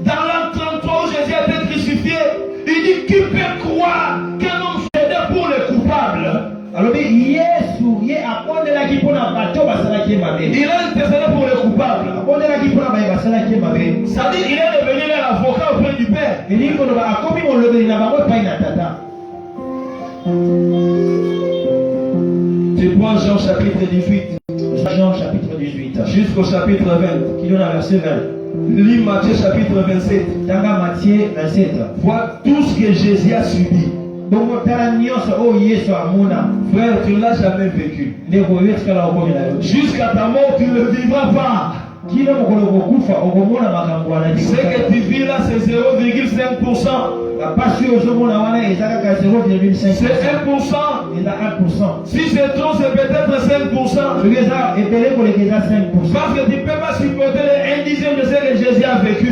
dans l'an 33 où Jésus a été crucifié. Il dit qui peut croire que nous sommes pour les coupables. Alors Yesu ye apondelaki mpona bato basalaki mabe. Il a intercédé pour les coupables. Apondelaki mpona baye basalaki mabe. C'est-à-dire il est devenu leur avocat auprès du Père. Elingi koloba akomi molobeli na bango epai na tata. Tu prends Jean chapitre 18. Jean chapitre 18. Jusqu'au chapitre 20. Qui donne à verset 20. Lis Matthieu chapitre 27. Tanga Matthieu 27. Vois tout ce que Jésus a subi. Frère, tu ne l'as jamais vécu. Jusqu'à ta mort, tu ne le vivras pas. Ce que tu vis là, c'est 0,5%. C'est 1%. Si c'est trop, c'est peut-être 5%. Parce que tu ne peux pas supporter les 1 dixième de ce que Jésus a vécu.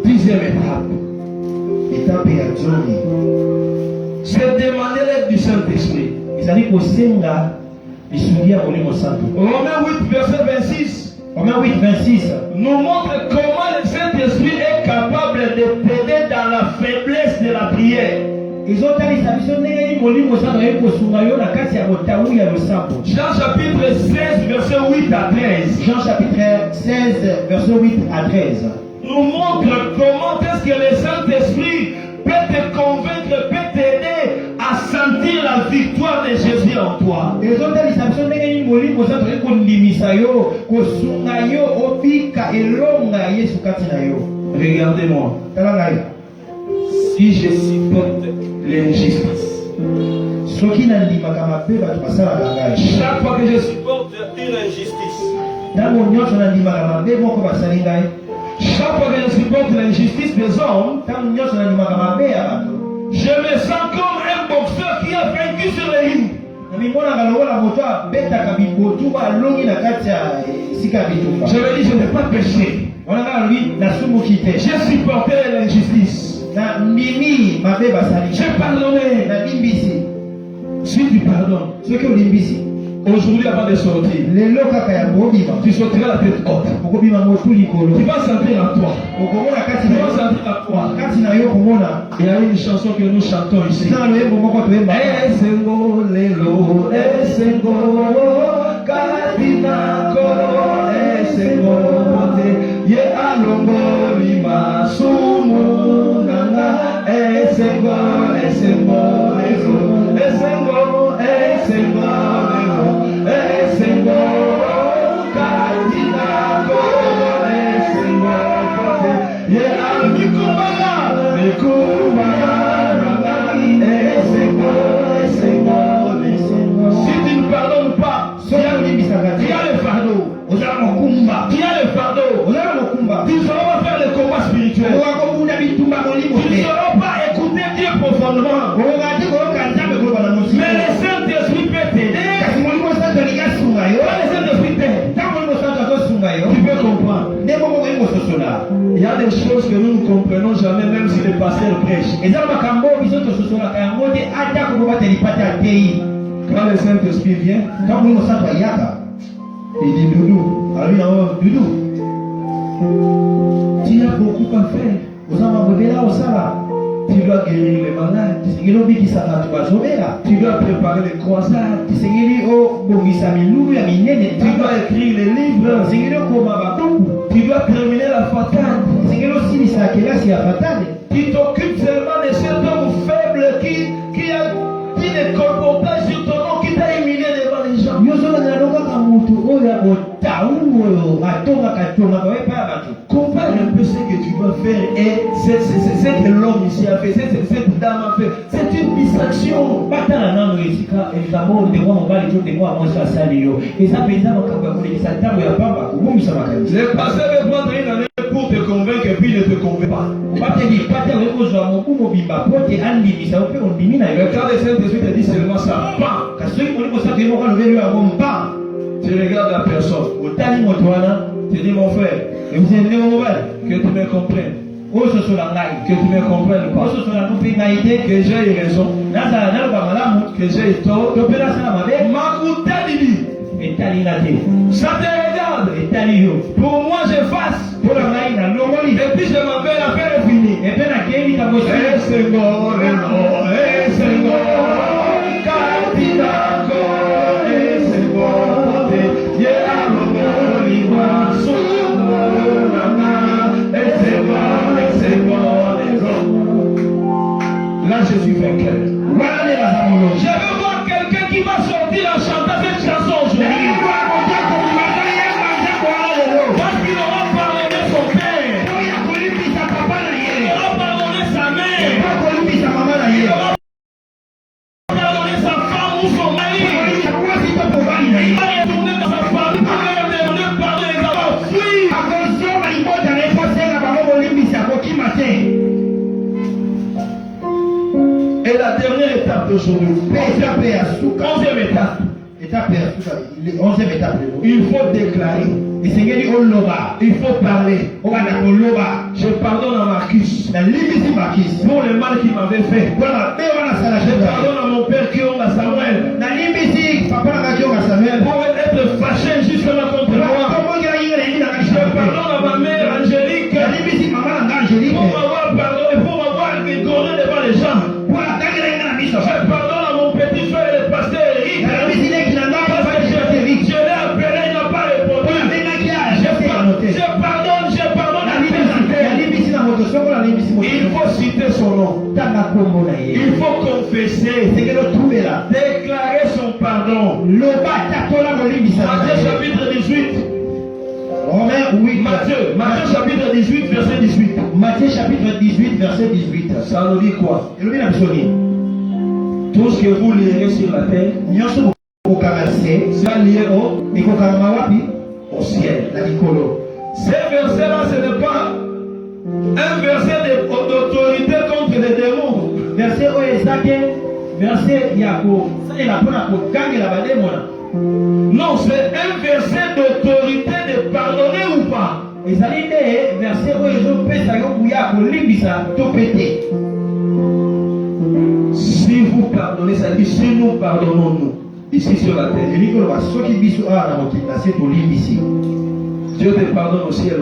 Deuxième étape. C'est demander l'aide du Saint-Esprit. Romains 8, verset 26. Romains 8, 26. Nous montre comment le Saint-Esprit est capable de t'aider dans la faiblesse de la prière. Jean chapitre 16, verset 8 à 13. Jean chapitre 16, verset 8 à 13. Nous montre comment est-ce que le Saint-Esprit peut te convaincre, peut t'aider à sentir la victoire de Jésus en toi. Regardez-moi. Si je supporte l'injustice, chaque fois que je supporte une injustice, chaque fois que je supporte l'injustice des hommes, je me sens comme un boxeur qui a vaincu sur le ring. Je me dis, je n'ai pas péché. J'ai supporté l'injustice. J'ai pardonné. Si tu pardonnes, aujourd'hui avant de sortir, tu sortiras la tête haute. Tu vas sentir en toi. Tu vas sentir en toi. Il y a une chanson que nous chantons ici. Esengo lelo, esengo katina koro, esengo mote, ye alongo lima sumu nanga, esengo lelo, esengo lelo, esengo katina koro, esengo mote, ye alomikubala, mikubala nanga, esengo. Si tu ne pardonnes pas, tu as le fardeau. Tu as le fardeau. Tu ne sauras pas faire le combat spirituel. Tu ne sauras pas écouter Dieu profondément. Mais le Saint-Esprit peut t'aider. Quand le Saint-Esprit t'aide, tu peux comprendre. Il y a des choses que nous ne comprenons jamais, même si le pasteur prêche. Quand le Saint-Esprit vient, il dit Doudou, tu as beaucoup à faire. Tu dois guérir les malades. Tu dois préparer les croisades. Tu dois écrire les livres. Tu dois terminer la fatale. Tu t'occupes seulement de cet homme faible qui ne comporte pas sur ton nom, qui t'a humilié devant les gens. Compare un peu ce que tu dois faire et ce que l'homme ici a fait, cette dame a fait. C'est une distraction. Le pasteur veut prendre une année pour te convaincre puis ne te convainc pas. Le cas des Saint-Esprit te dit seulement ça. Tu regardes la personne. Tu dis mon frère, que tu me comprennes. Que tu me comprennes pas. Que j'ai raison. Que j'ai tort. Ça te regarde. Pour moi j'efface. Et puis je m'appelle l'affaire est finie. Eh Seigneur, là je suis vainqueur. Je veux voir quelqu'un qui va sortir en chantant cette chanson aujourd'hui. Parce qu'il aura pardonné son père. Il aura pardonné sa mère. Il aura pardonné sa femme ou son mari. Il va retourner dans sa famille pour leur demander pardon et avoir fui. Et la dernière étape d'aujourd'hui, 11e étape. Il faut déclarer. Il faut parler. Je pardonne à Marcus pour le mal qu'il m'avait fait. Je pardonne à mon père qui honte à Samuel pour être fâché justement contre moi. Je pardonne à ma mère Angélique pour m'avoir pardonné, pour m'avoir rigolé devant les gens. Je pardonne à mon petit frère le pasteur Eric. Je l'ai appelé, il n'a pas répondu. Je pardonne il faut citer son nom. Il faut confesser, déclarer son pardon. Matthieu chapitre 18. Matthieu chapitre 18 verset 18. Matthieu chapitre 18 verset 18. Ça nous dit quoi? Tout ce que vous lirez sur la terre sera lié au ciel. Ces versets-là, ce n'est pas un verset d'autorité contre les démons. Non, c'est un verset d'autorité de pardonner ou pas. Si vous pardonnez, ça dit si nous pardonnons nous ici sur la terre. Dieu te pardonne au ciel.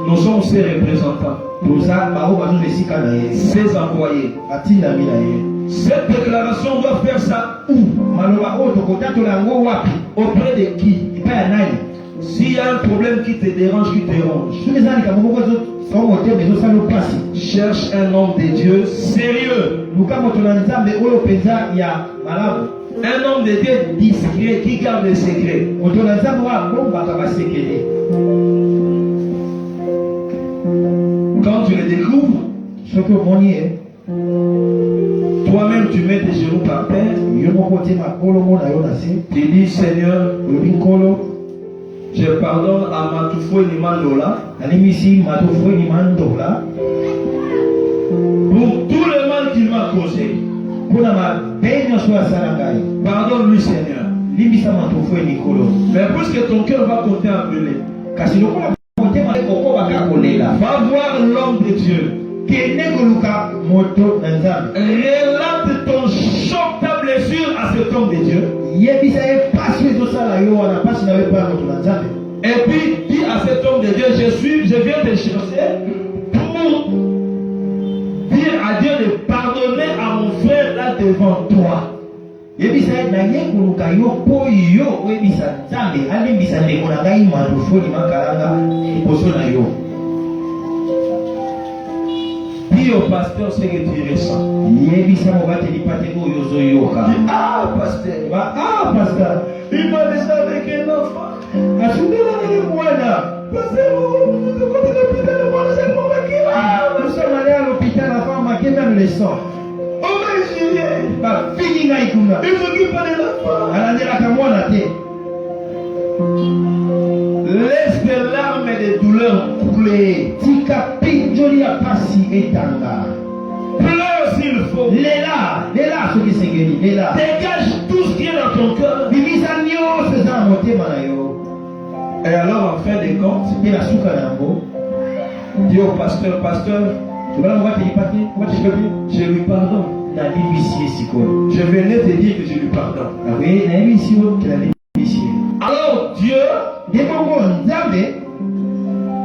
Nous sommes ses représentants, ses envoyés. Cette déclaration doit faire ça où? Auprès de qui? S'il y a un problème qui te dérange, qui te ronge, cherche un homme de Dieu sérieux. Un homme de Dieu discret qui garde le secret. Quand tu le découvres, toi-même tu mets tes genoux par terre. Tu dis Seigneur, je pardonne à Matoufou et Nimandola pour tout le mal qu'il m'a causé. Pardonne-lui Seigneur. Mais puisque ton cœur va compter à brûler, va voir l'homme de Dieu. Relate ton choc, ta blessure à cet homme de Dieu. Et puis dis à cet homme de Dieu, je viens te chercher pour dire à Dieu de pardonner à mon frère là devant toi. Dis au pasteur ce que tu ressens. Ah pasteur, il m'a laissé avec un enfant. Nous sommes allés à l'hôpital, la femme a même le sang. Il s'occupe pas de l'enfant. Laisse des larmes et des douleurs couler. plaît. tika pinjoli ya pasi etanga. Pleure s'il faut. Lela soki sengeli, lela. Dégage tout ce qui est dans ton cœur. Bimisa nyonso eza na motema na yo. Et alors, en fin de compte, Mpe na suka na yango, dis au pasteur, tobala moka telipate, moka telipate, je lui pardonne. nalibisie sikoyo. Je venais te dire que je lui pardonne. Nakoye nayebisi yo ke nalibisie. Alors Dieu, Nde bongo Nzambe,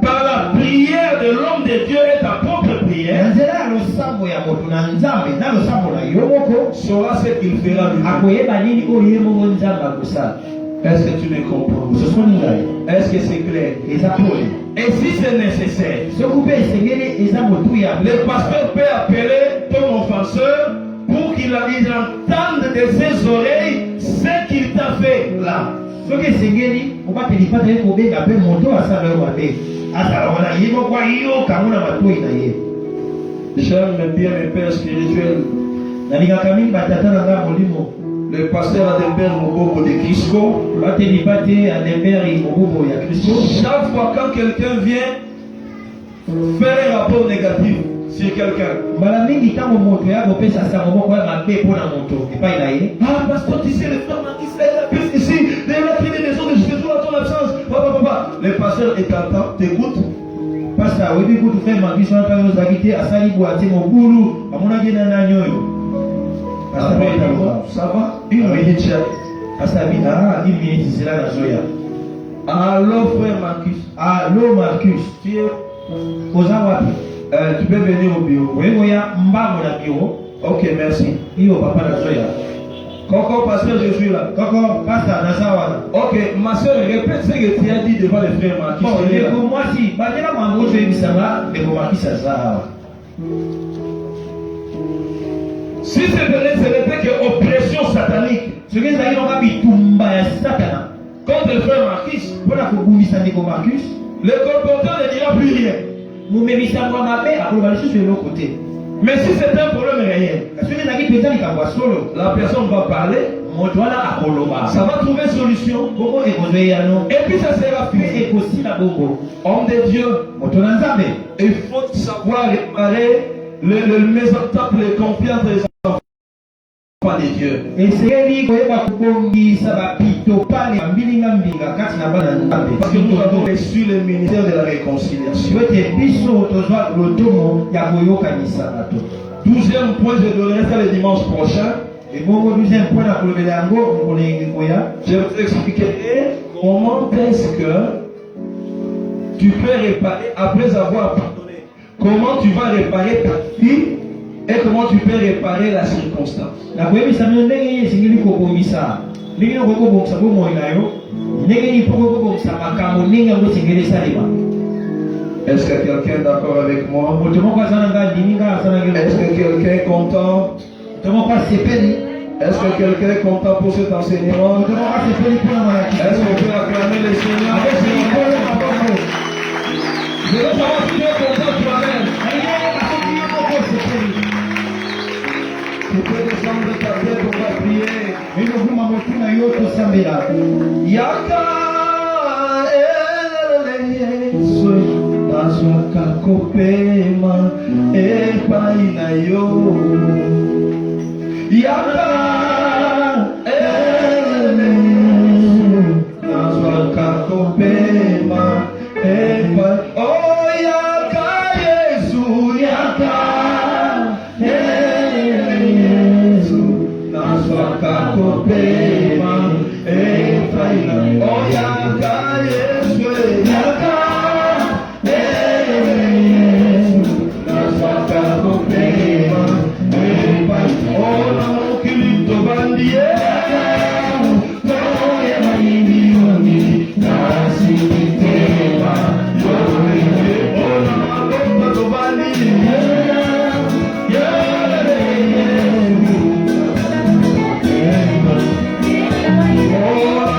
par la prière de l'homme de Dieu et ta propre na prière, nzela ya losambo ya moto na Nzambe na losambo na yo moko, saura ce qu'il fera lui-même. akoyeba nini oyo ye moko Nzambe akosala. Est-ce que tu me comprends? Ososoni ngai, Est-ce que c'est clair? eza pole. Et si c'est nécessaire, Soki mpe esengeli eza motuya, le pasteur peut appeler ton offenseur pour qu'il entende de ses oreilles ce qu'il t'a fait là. soki esengeli oba telipate ye kobenga mpe moto asala yo mabe, azala wana ye moko ayokango na matoi na ye. J'aime bien mes pères spirituels. Nalingaka mingi batata na nga molimo. Le pasteur Adembert Mobobo de Crisco. Batelipate Adembert Mobobo ya Kristo. Chaque fois quand quelqu'un vient faire un rapport négatif sur quelqu'un, Mbala mingi ntango moto ya kopesa sango moko ya mabe mpo na moto epai na ye. ah pasteur, tu sais, le frère Matisla est là, ici, il a pris des maisons de jusqu'à toi à ton absence. Papa. Le pasteur est content, t'écoute. Pasta oyebi kutu fe mabiso na ntango ozalaki te asali boite mobulu amonaki na nani oyo. Pasta Après, mpe ça va? Une minute, chérie. Pasta bi une minute zela na zoya. Alors, frère Marcus, Allo Marcus, tu es, oza wapi? tu peux venir au bureau. Oyekoya mbango na biro. Ok, merci. Iyo papa na zoya. Coco, pasteur, je suis là. Koko pasta naza wana. Ok, ma soeur, répète ce que tu as dit devant le frère Marcus. Bon, Il est là. ndeko mwasi bandela mambo toyebisanga ndeko Marcus aza awa. Si ce n'était que oppression satanique Soki ezalaki nonga bitumba ya satana contre le frère Marcus, mpona kobundisa ndeko Marcus, le colporteur ne dira plus rien. momemisango ya mabe akoloba lisusu eloko te. Mais si c'est un problème réel, Soki ezalaki mpenza likambo ya solo, la personne va parler, moto wana akoloba, ça va trouver solution, bongo ekozwa eyano et puis ça sera mpe fini. ekosila bongo. Homme de Dieu, Moto na Nzambe il faut savoir réparer le mésentente, les conflits entre les enfants de Dieu. esengeli koyeba kobongisa bapito pale bambilinga mbinga kati na bana Nzambe. Parce que nous avons reçu le ministère de la réconciliation. po ete biso tozwa lotomo ya koyokanisa bato. 12e point, je donnerai ça le dimanche prochain. ebongo 12e point na kolobela yango mokolo yengi koya. Je vous expliquerai comment est-ce que tu peux réparer après avoir pardonné. Comment tu vas réparer ta vie et comment tu peux réparer la circonstance. nakoyebisa bino ndenge nini esengeli kobongisa, ndenge nini okoki kobongisa bomoi na yo, ndenge nini mpo okoki kobongisa makambo ndenge yango esengeli esalema. Est-ce que quelqu'un est d'accord avec moi? moto moko aza na nga ndimi nga asalaki Est-ce que quelqu'un est content? moto moko asepeli, Est-ce que quelqu'un est content pour cet enseignement? moto moko asepeli mpona mayaki. Est-ce qu'on peut acclamer le Seigneur? apesi likolo maboko. Je veux savoir si tu es content toi-même. Ayeba soki yo moko osepeli. Tu peux descendre ta tête, on va prier. ekokuma motuna yo tosambela. Yaka Yesu nazwaka kopema epai na yo. Yaka nazwaka kopema epai. Oh yaka Yesu, yaka Yesu nazwaka kopema epai na yo. Oh yaka Yesu, yaka Yesu nazwaka kopema epai. Oh na mokili tobandie Oh,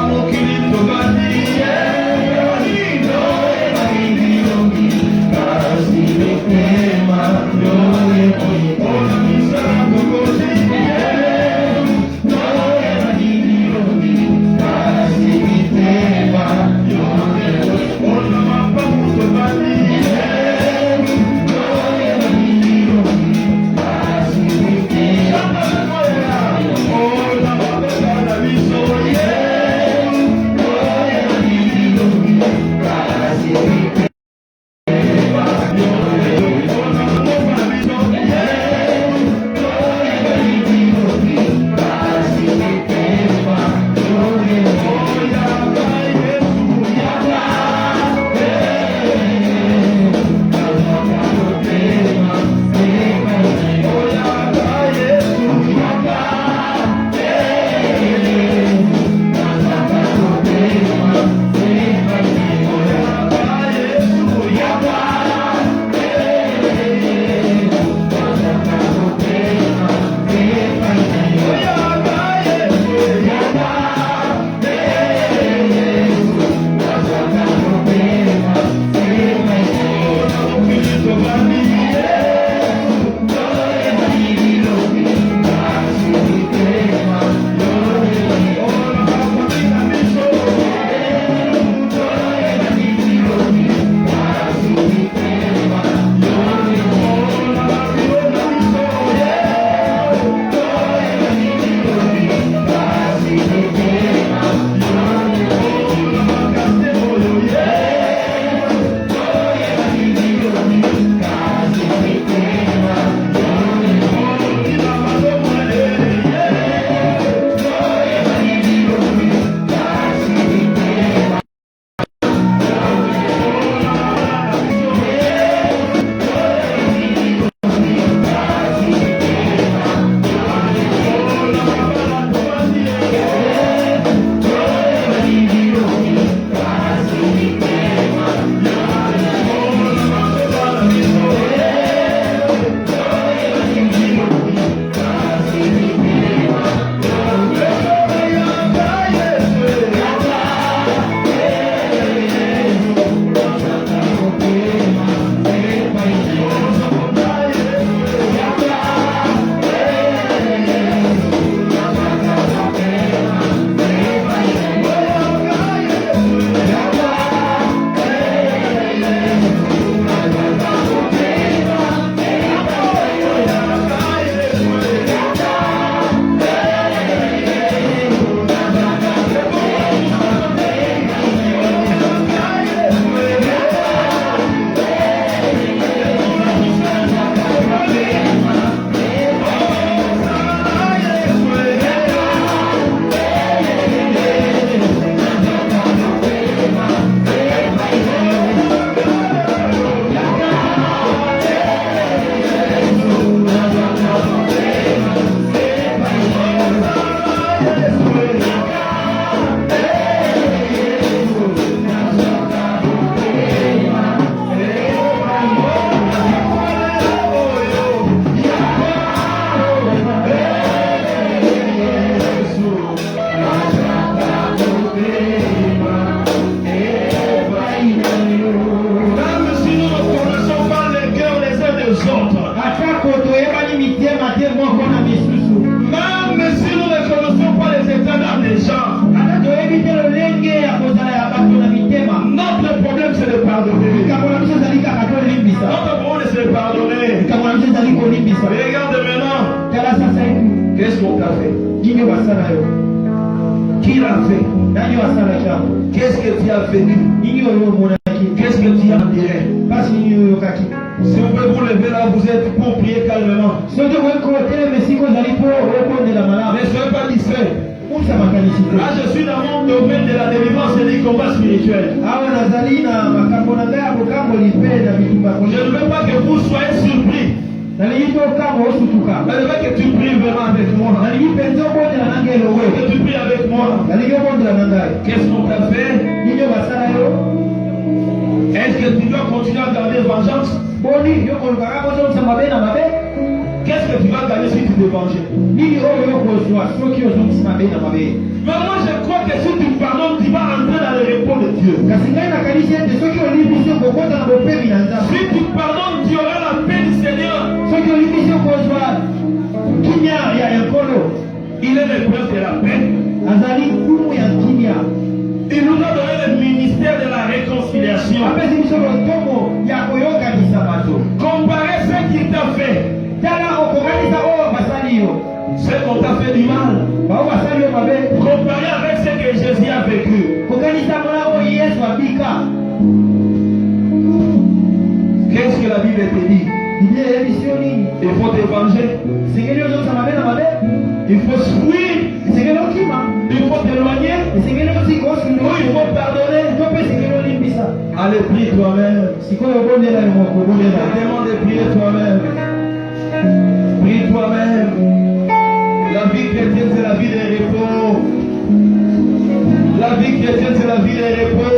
Même si nous ne connaissons pas les cœurs les uns des autres. Même si nous ne connaissons pas les états d'âme des gens. Notre problème c'est de pardonner. Notre problème c'est de pardonner. Mais regarde maintenant. Qu'est-ce qu'on t'a fait? Qui l'a fait? Qu'est-ce que tu as vécu? Qu'est-ce que tu as enduré? Si vous pouvez vous lever là, vous êtes pour prier calmement. Ne soyez pas distrait. Là, je suis dans mon domaine de la délivrance et du combat spirituel. Je ne veux pas que vous soyez surpris. Je veux que tu pries vraiment avec moi. Que tu pries avec moi. Qu'est-ce qu'on t'a fait? Est-ce que tu dois continuer à garder vengeance? Qu'est-ce que tu vas gagner si tu te venges? Mais moi je crois que si tu pardonnes, tu vas entrer dans le repos de Dieu. Si tu pardonnes, tu auras la paix du Seigneur. Il est le prince de la paix. Il nous a donné le ministère de la réconciliation. Comparez ce qu'il t'a fait. Ce qu'on t'a fait du mal. Comparé avec ce que Jésus a vécu. Qu'est-ce que la Bible te dit? Il faut te venger. Il faut fuir. Il faut t'éloigner. Il faut pardonner. Allez, prie toi-même. Demande de prier toi-même. Prie toi-même. La vie chrétienne, c'est la vie des repos. La vie chrétienne, c'est la vie des repos.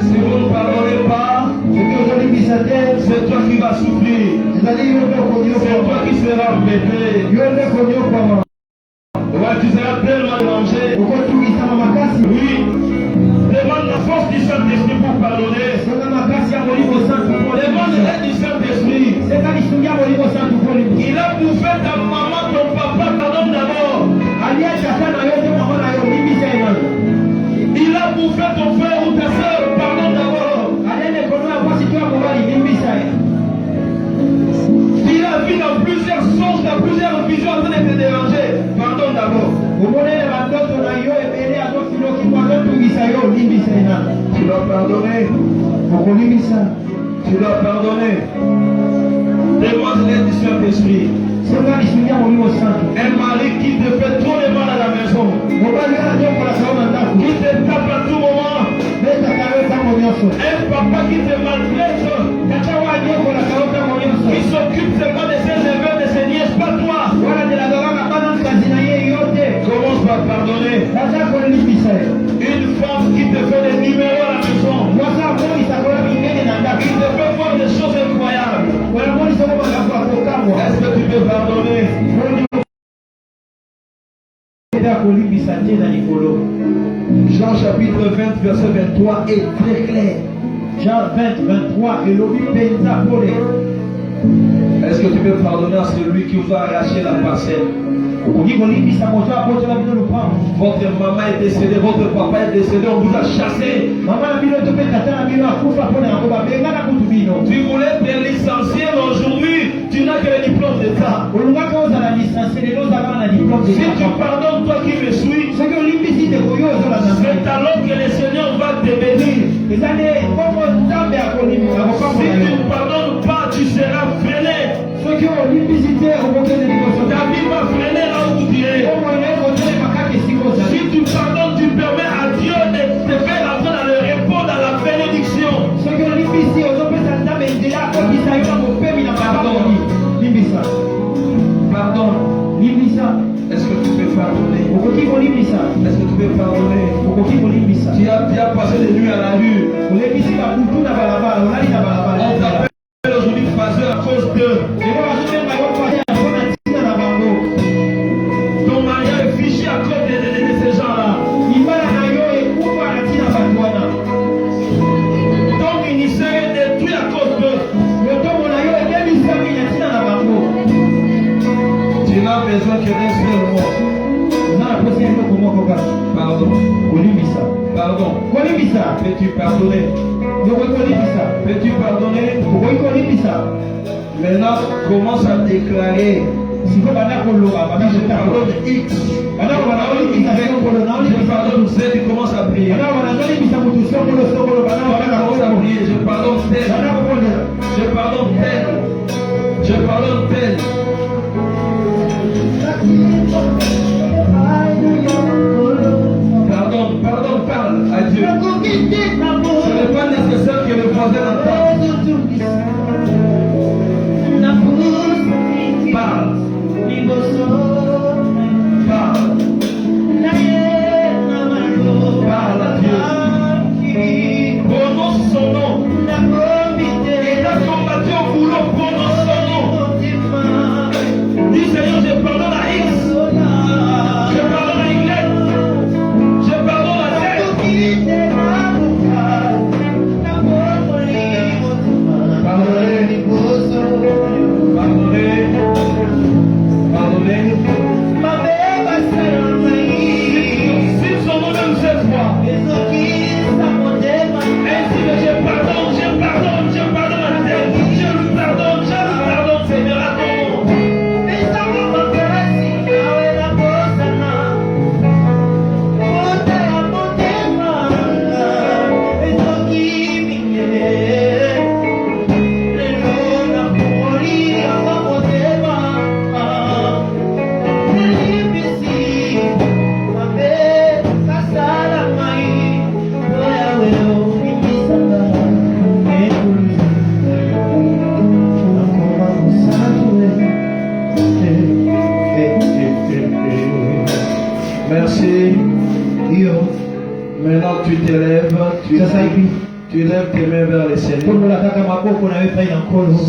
Si vous ne pardonnez pas, c'est toi qui vas souffrir. C'est toi qui seras embêté. Ouais, tu seras tellement mangé. Oui. Demande la force du Saint-Esprit pour pardonner. Demande l'aide du Saint-Esprit. Il a bouffé ta maman, ton papa, pardonne d'abord. Il a bouffé ton frère ou ta soeur, pardonne d'abord. Il a vu dans plusieurs songes, dans plusieurs visions en train de te déranger, pardonne d'abord. Tu dois pardonner. Tu dois pardonner. Demande l'aide du Saint-Esprit. Un mari qui te fait trop de mal à la maison, qui te tape à tout moment, un papa qui te maltraite, qui s'occupe seulement de ses neveux, de ses nièces, pas toi. Commence par pardonner. Une femme qui te fait des numéros à la maison, qui te fait voir des choses incroyables. Est-ce que tu peux pardonner? Jean chapitre 20 verset 23 est très clair. Jean 20, 23 et l'objet pensa pour les. Est-ce que tu peux pardonner à celui qui vous a arraché la parcelle? Votre maman est décédée, votre papa est décédé, on vous a chassé. Tu voulais te licencier aujourd'hui, tu n'as que le diplôme d'État. Si tu pardonnes, toi qui me suis, c'est alors que le Seigneur va te bénir. Si tu ne pardonnes pas, tu seras freiné. Ta vie va freiner là où tu es. Si tu pardonnes, tu permets à Dieu de te faire entrer dans le repos, dans la bénédiction. Pardon. Est-ce que tu peux pardonner? Est-ce que tu peux pardonner? Tu as passé des nuits à la rue. On t'appelle aujourd'hui pasteur à cause de. Ton mariage est fiché à cause de ces gens-là. besoin que d'un seul mot. Pardon. Pardon. Peux-tu pardonner? Peux-tu pardonner? Maintenant, commence à déclarer. Je pardonne X. Je pardonne Z. Tu commences à prier. Je pardonne tel. Je pardonne tel. Je pardonne tel. Pardonne, parle à Dieu. Ce n'est pas nécessaire que le voisin entende. Parle. Parle à Dieu. Prononce son nom. Il a combattu au boulot, prononce son nom. Dis Seigneur, je pardonne à X. Je pardonne à Y. Je pardonne à Z. Pardonnez. Si son nom même cette fois. Ainsi que je pardonne à tel. Je lui pardonne, Seigneur, à ton nom. Merci. Maintenant tu t'élèves, tu lèves tes mains vers le Seigneur.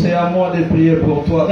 C'est à moi de prier pour toi.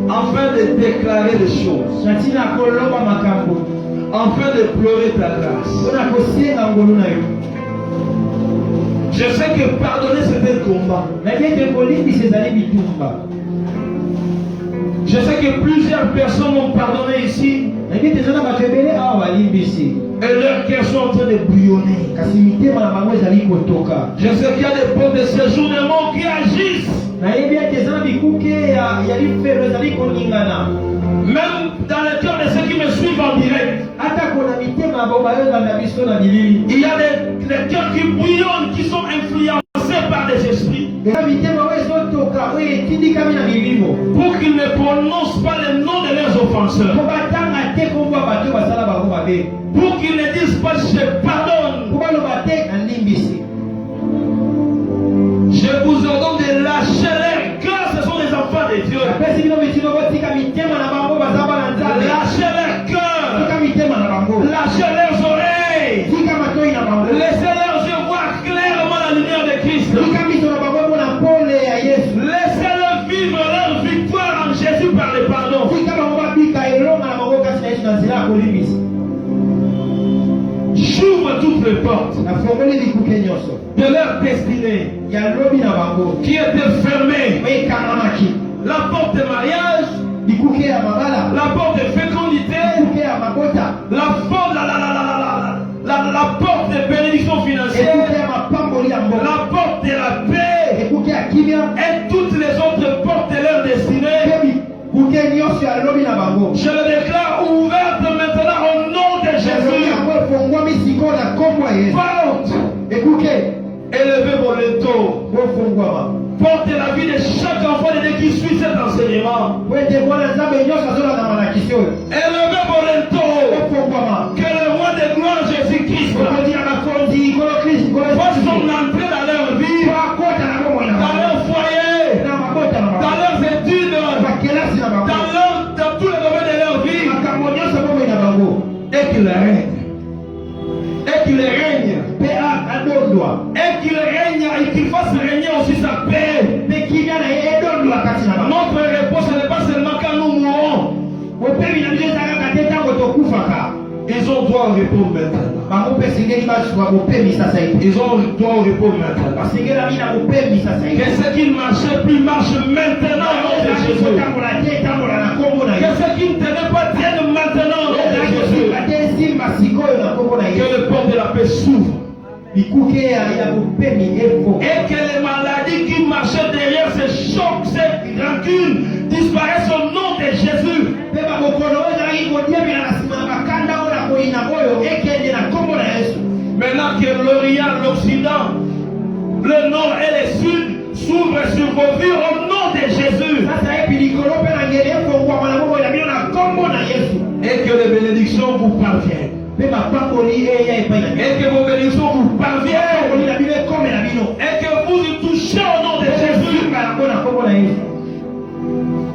Afin de déclarer les choses, afin de pleurer ta grâce. Je sais que pardonner c'est un combat. Je sais que plusieurs personnes ont pardonné ici. Et leurs cœurs sont en train de bouillonner. Je sais qu'il y a des portes de séjournement qui agissent. Même dans le cœur de ceux qui me suivent en direct. Il y a des cœurs qui bouillonnent, qui sont influencés par des esprits. Pour qu'ils ne prononcent pas le nom de leurs offenseurs. Pour qu'ils ne disent pas je pardonne. Je vous ordonne de lâcher leur cœur, ce sont des enfants de Dieu. Lâchez leur cœur. Lâchez leurs oreilles. Laissez leurs yeux voir clairement la lumière de Christ. Laissez-leur vivre leur victoire en Jésus par le pardon. J'ouvre toutes les portes de leur destinée qui était fermée. La porte de mariage, la porte de fécondité, la porte de bénédiction financière, la porte de la paix et toutes les autres portes de leur destinée. Je le déclare ouverte maintenant au nom de Jésus. Porte, élevez vos létaux. Portez la vie de chaque enfant de Dieu qui suit cet enseignement. Élevez vos létaux. Que le roi de gloire Jésus-Christ fasse son entrée dans leur vie, dans leur foyer, dans leurs études, dans tous les domaines de leur vie. Et qu'il règne. Et qu'il règne. Et qu'il règne et qu'il fasse régner aussi sa paix. Notre repos, ce n'est pas seulement quand nous mourons. Ils ont droit au repos maintenant. Ils ont droit au repos maintenant. Que ce qui ne marchait plus marche maintenant au nom de Jésus. Que ce qui ne tenait pas tienne maintenant au nom de Jésus. Que le port de la paix s'ouvre. Et que les maladies qui marchaient derrière ces chocs, ces rancunes disparaissent au nom de Jésus. Maintenant que l'Orient, l'Occident, le Nord et le Sud s'ouvrent sur vos vies au nom de Jésus. Et que les bénédictions vous parviennent. Et que vos bénédictions vous parviennent. Et que vous y touchez au nom de Jésus.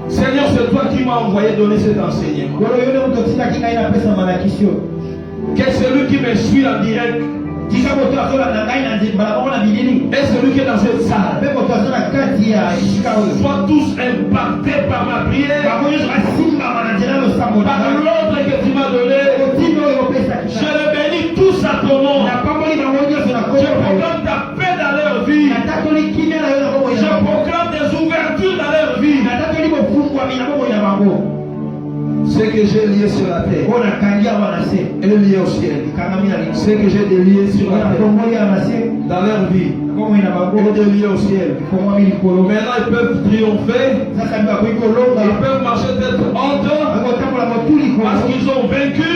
Seigneur, c'est toi qui m'as envoyé donner cet enseignement. Que celui qui me suit en direct et celui qui est dans cette salle soient tous impactés par ma prière, par l'ordre que tu m'as donné. Je les bénis tous à ton nom. Je proclame ta paix dans leur vie. Je proclame des ouvertures dans leur vie. Ce que j'ai lié sur la terre est lié au ciel. Ce que j'ai délié sur la terre dans leur vie est délié au ciel. Maintenant ils peuvent triompher. Ils peuvent marcher tête haute parce qu'ils ont vaincu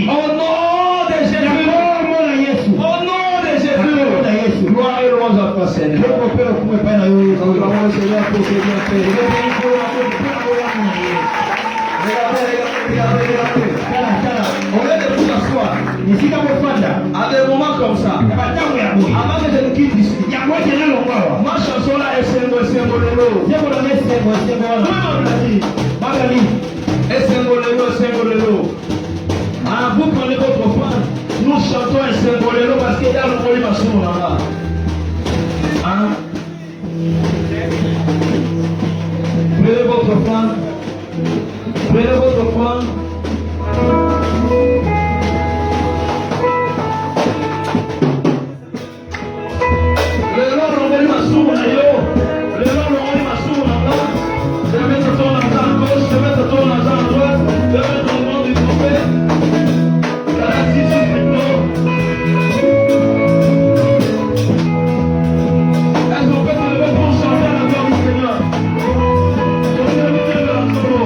au nom de Jésus. Au nom de Jésus. Gloire et louange à toi, Seigneur. Nous avons le Seigneur pour ce bien fait. On est de vous asseoir. À des moments comme ça, avant que je ne quitte ici, ma chanson là est Sengolelo. Sengolelo. Ah, vous prenez votre foi. Nous chantons un Sengolelo parce qu'il y a le Moli Massimo là. Prenez votre foi. Prenez votre foi. Le long l'on ma sourd na yo. Le long l'on ma sourd na là. Je vais mettre ton argent à gauche, je vais mettre ton argent à droite. Je vais mettre ton nom du prophète. Galaxie sur maintenant. Est-ce qu'on peut se lever pour chanter la gloire du Seigneur? Je vais lever le solo.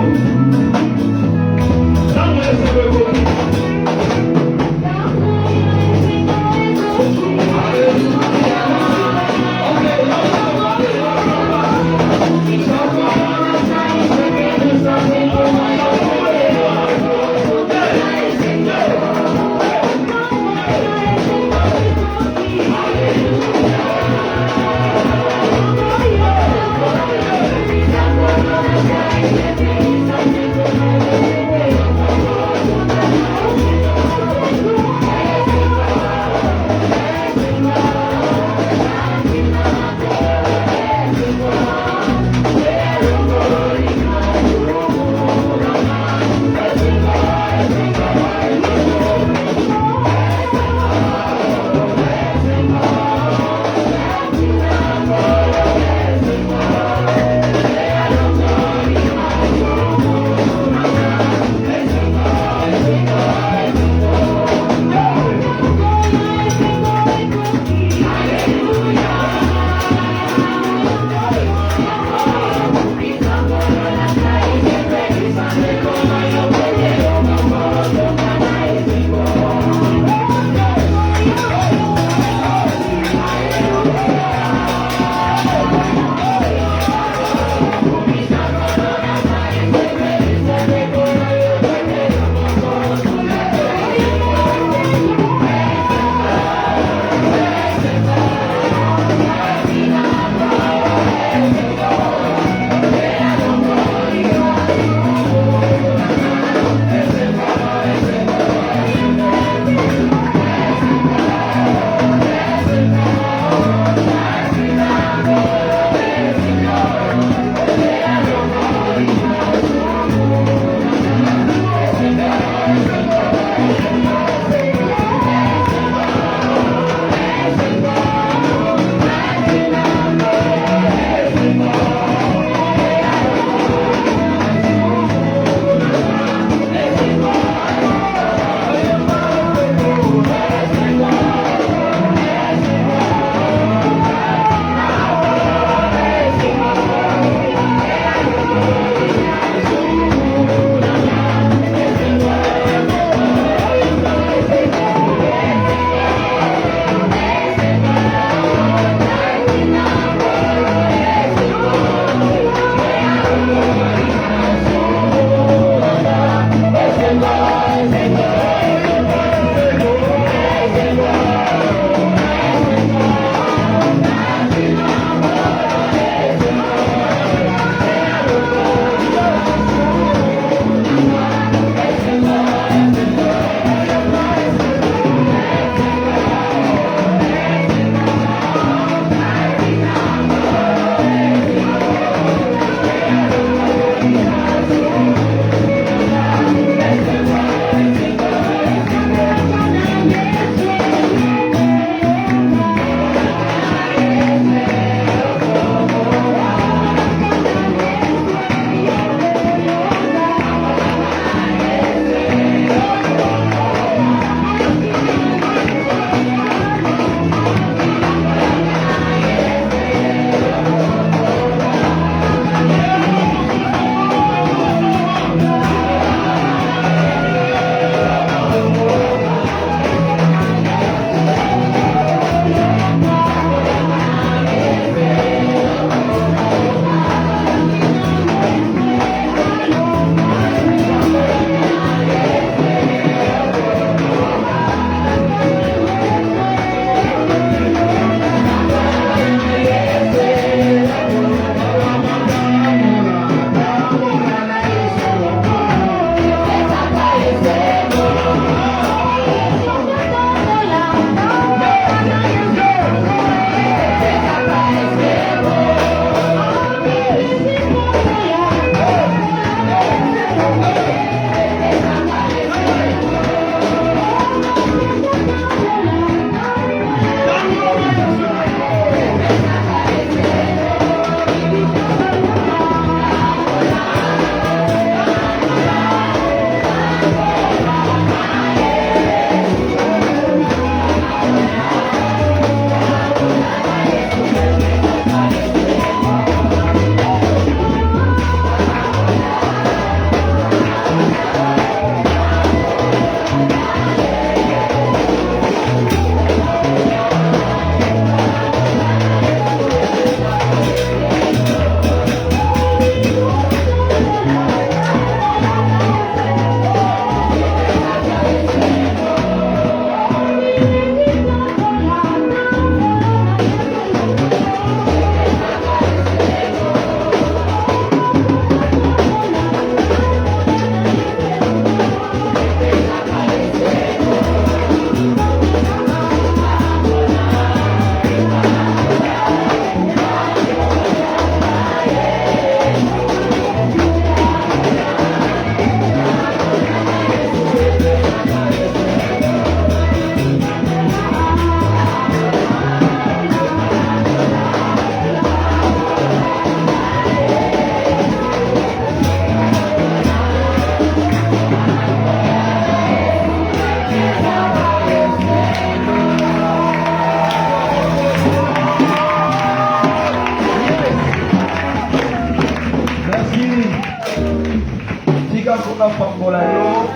Tika kuna pambola yo.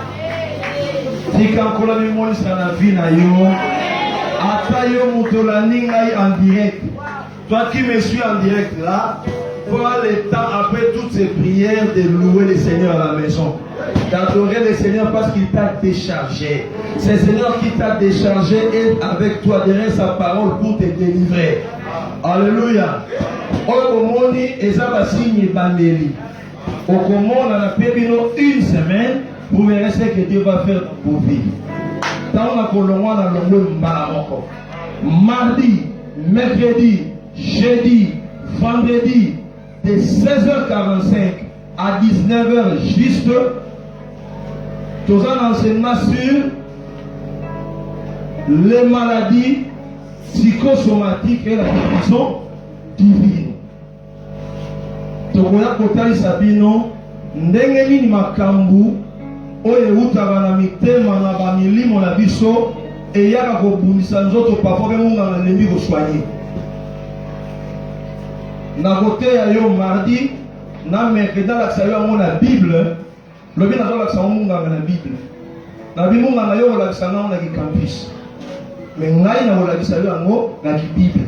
Tika kuna mimonisa na vie na yo. Ata yo mutolani ngai en direct. Toi qui me suis en direct là, prends le temps après toutes ces prières de louer le Seigneur à la maison. D'adorer le Seigneur parce qu'il t'a déchargé. C'est le Seigneur qui t'a déchargé et avec toi derrière sa parole pour te délivrer. Alléluia. Okomoni ezaba signe bandeli. Okomona na pebino une semaine pour verrer ce que Dieu va faire pour vous. Tant na kolongwa na longwe mbala moko. Mardi, mercredi, jeudi, vendredi, de 16h45 à 19h juste, tous un enseignement sur les maladies psychosomatiques et la guérison divine. Tokoya kotali sabino ndenge nini makambu oyo eutaka na mitema na bamilimo na biso eyaka kobundisa nzoto parfois mpe monganga alembi kosoigne. Na kote ya yo mardi na mercredi alakisa yo yango na bible lobi nazolakisa ngo monganga na bible na bimonganga yo kolakisa ngango na kikampus me ngai na kolakisa yo yango na kibible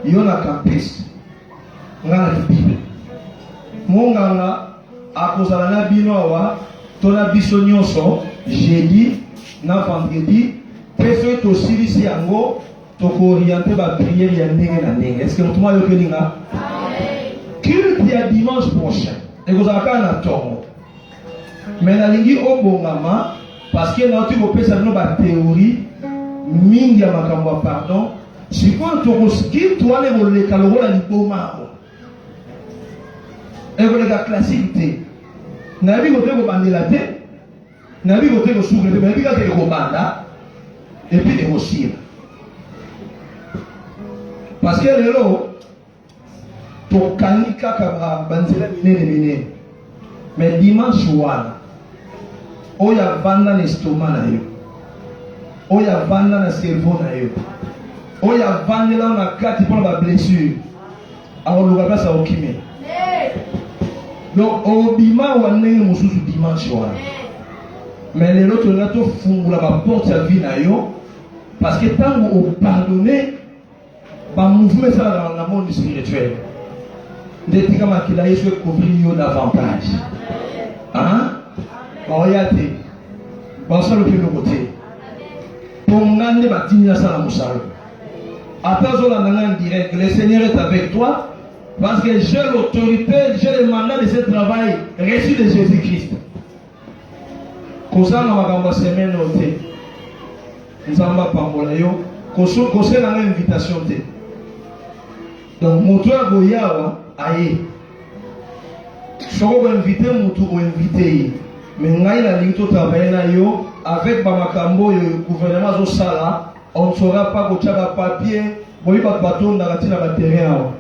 yo na campus ngai na kibible. Monganga akozala na bino awa to na biso nyonso jeudi na vendredi mpe soki tosilisi yango toko-oriente bapriere ya ndenge na ndenge. Est-ce que motuma ayokeli nga? Culte ya dimanche prochain ekozala kaka na ntongo me nalingi obongama parce que nauti kopesa bino bathéorie mingi ya makambo ya pardon sikoyo tokoskite wana ekoleka lokola libomako ekoleka classique te. Nayebi kote kobandela te, nayebi kote kosukre te, nayebi kaka ekobanda epi ekosila. Parce que lelo tokangi kaka banzela minene minene. Mais dimanche wana oyo avanda na estomac na yo, oyo avanda na cerveau na yo, oyo avandela na kati mpona bablessure akoluka place akokimela. Donc obima wa ndenge mosusu dimanche wana. Mais lelo tolinga tofungula baporte ya vie na yo parce que ntango opardonne bamouvement esalaka na monde spirituel nde tika makila yesu ekobili yo davantage. Baoya te basala mpe eloko te mpo nga nde batindi nasala mosala. Ata ozolanda nga en direct, le Seigneur est avec toi parce que j'ai l'autorité, j'ai le mandat de ce travail reçu de Jésus-Christ. Kosala makambo semaine ote nzamba pambola yo kosala nga invitation te. Donc moto ya goyawa aye soko koinvite motu oinvite ye me ngai nalingi totravaille na yo avec bamakambo oyo gouvernement azosala. On ne saura pas kotia bapapier boyi bato batondaka ntina baterrain awa.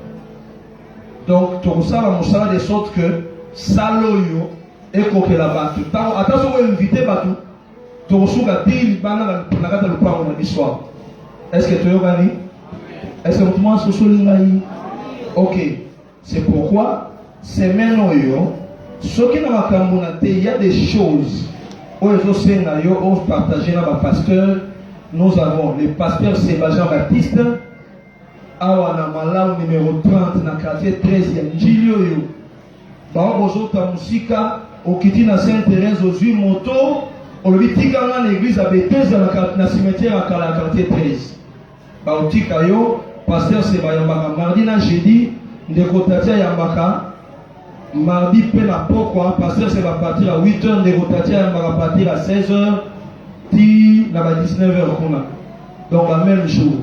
Donc tokosala mosala de sorte que sala oyo ekokela bato ntango ata soko invite bato tokosuka ti libanda na kati ya lupango na biso awa. Est-ce que toyokani? Est-ce que motu mwa sosoli ngai? Ok, c'est pourquoi semaine oyo soki na makambo na te il y a des choses oyo ezosenga yo opartage na bapasteur. Nous avons le pasteur Sébastien Baptiste awa na Malamu numéro 30 na quartier 13 ya njili oyo baobozota musika okiti na Sainte-Thérèse ozwi moto olobi tika nga na église ya Bethesda na cimetière ya kala ya quartier 13 baotika yo. Pasteur Seba yambaka mardi na jeudi ndeko tatia yambaka mardi pe na pokwa. Pasteur Seba partir à 8h ndeko tatia yambaka partir à 16h ti na ba 19h kuna. Donc la même jour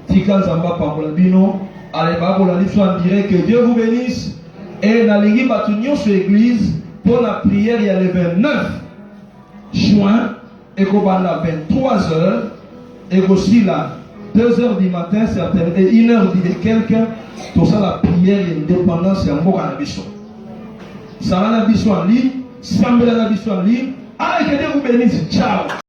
tika nzamba pambola bino ale bakola liso en direct. Que Dieu vous bénisse et na lingi batu nyonso église pour la prière il y a le 29 juin et kobanda 23h et aussi là 2h du matin certaines et 1h de quelqu'un tout ça la prière indépendance ya mboka na biso. Ça va na biso en ligne, sambela na biso en ligne. Allez, que Dieu vous bénisse. Ciao.